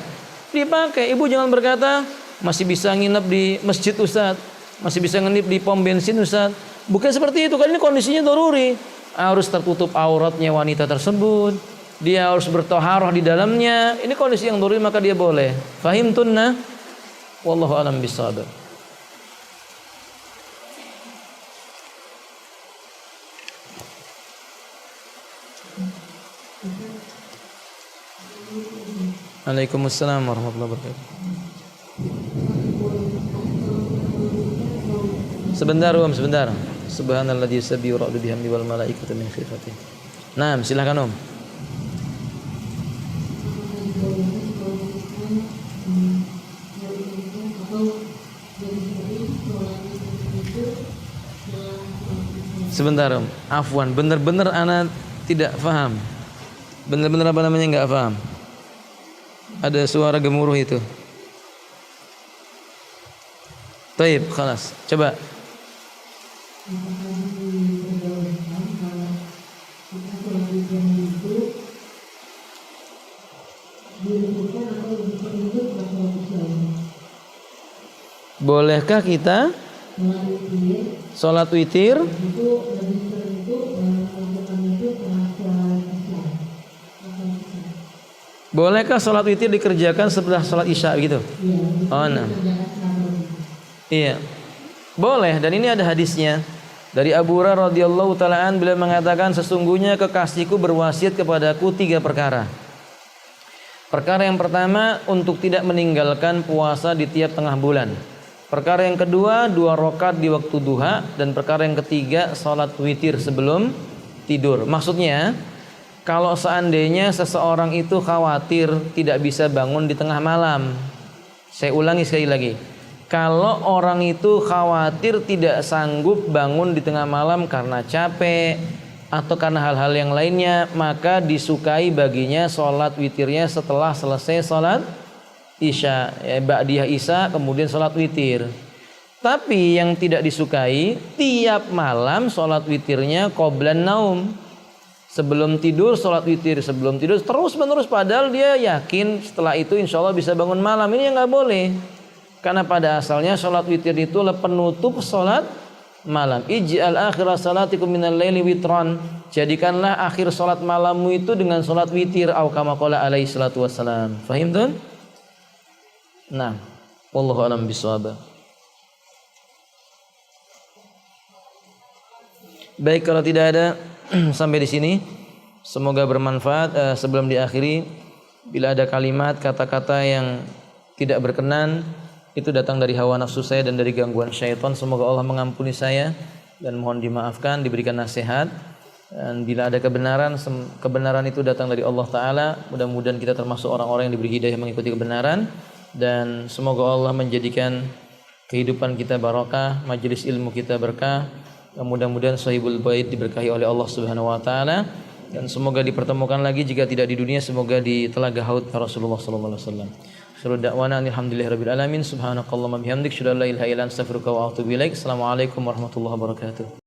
Dipakai. Ibu jangan berkata masih bisa nginep di masjid Ustaz, masih bisa nginep di pom bensin Ustaz. Bukan seperti itu, kan ini kondisinya doruri. Harus tertutup auratnya wanita tersebut, dia harus bertoharoh di dalamnya. Ini kondisi yang doruri, maka dia boleh. Fahim tunna? Wallahu a'lam bishawab. Waalaikumsalam warahmatullahi wabarakatuh. Sebentar. Subhanalladzi yusabbihu wa bihamdihi wal malaikatu min khifatihi. Nah, silakan Om. Sebentar Om, afwan, benar-benar ana tidak paham. Benar-benar apa namanya enggak paham. Ada suara gemuruh itu. Taib, khalas. Coba. Bolehkah kita sholat witir? Bolehkah sholat witir dikerjakan setelah sholat isya gitu? Oh, nah. Iya. Boleh, dan ini ada hadisnya dari Abu Hurairah radhiyallahu taala an, beliau mengatakan sesungguhnya kekasihku berwasiat kepadaku 3 perkara. Perkara yang pertama, untuk tidak meninggalkan puasa di tiap tengah bulan. Perkara yang kedua, 2 rakaat di waktu duha, dan perkara yang ketiga, salat witir sebelum tidur. Maksudnya, kalau seandainya seseorang itu khawatir tidak bisa bangun di tengah malam. Saya ulangi sekali lagi. Kalau orang itu khawatir tidak sanggup bangun di tengah malam karena capek atau karena hal-hal yang lainnya, maka disukai baginya sholat witirnya setelah selesai sholat isya, ba'diyah isya, kemudian sholat witir. Tapi yang tidak disukai, tiap malam sholat witirnya qoblan naum, sebelum tidur sholat witir, sebelum tidur terus menerus, padahal dia yakin setelah itu insya Allah bisa bangun malam. Ini yang nggak boleh. Karena pada asalnya sholat witir itu adalah penutup sholat malam. Ij'al akhira salatikum minal laili witran. Jadikanlah akhir sholat malammu itu dengan sholat witir. Au kama qala alaihi salatu wassalam. Fahim tuh? Nah, wallahu a'lam bishawab. Baik, kalau tidak ada sampai di sini. Semoga bermanfaat. Sebelum diakhiri, bila ada kalimat, kata-kata yang tidak berkenan, itu datang dari hawa nafsu saya dan dari gangguan syaitan, semoga Allah mengampuni saya dan mohon dimaafkan, diberikan nasihat. Dan bila ada kebenaran itu datang dari Allah Ta'ala. Mudah-mudahan kita termasuk orang-orang yang diberi hidayah mengikuti kebenaran. Dan semoga Allah menjadikan kehidupan kita barokah, majelis ilmu kita berkah. Mudah-mudahan sahibul bait diberkahi oleh Allah Subhanahu wa Ta'ala. Dan semoga dipertemukan lagi, jika tidak di dunia, semoga di telaga haud Rasulullah sallallahu alaihi wasallam. Akhirul da'wana alhamdulillahirabbil alamin. Subhanakallahumma bihamdik, asyhadu an la ilaha illa anta, astaghfiruka wa atubu ilaik. Assalamualaikum warahmatullahi wabarakatuh.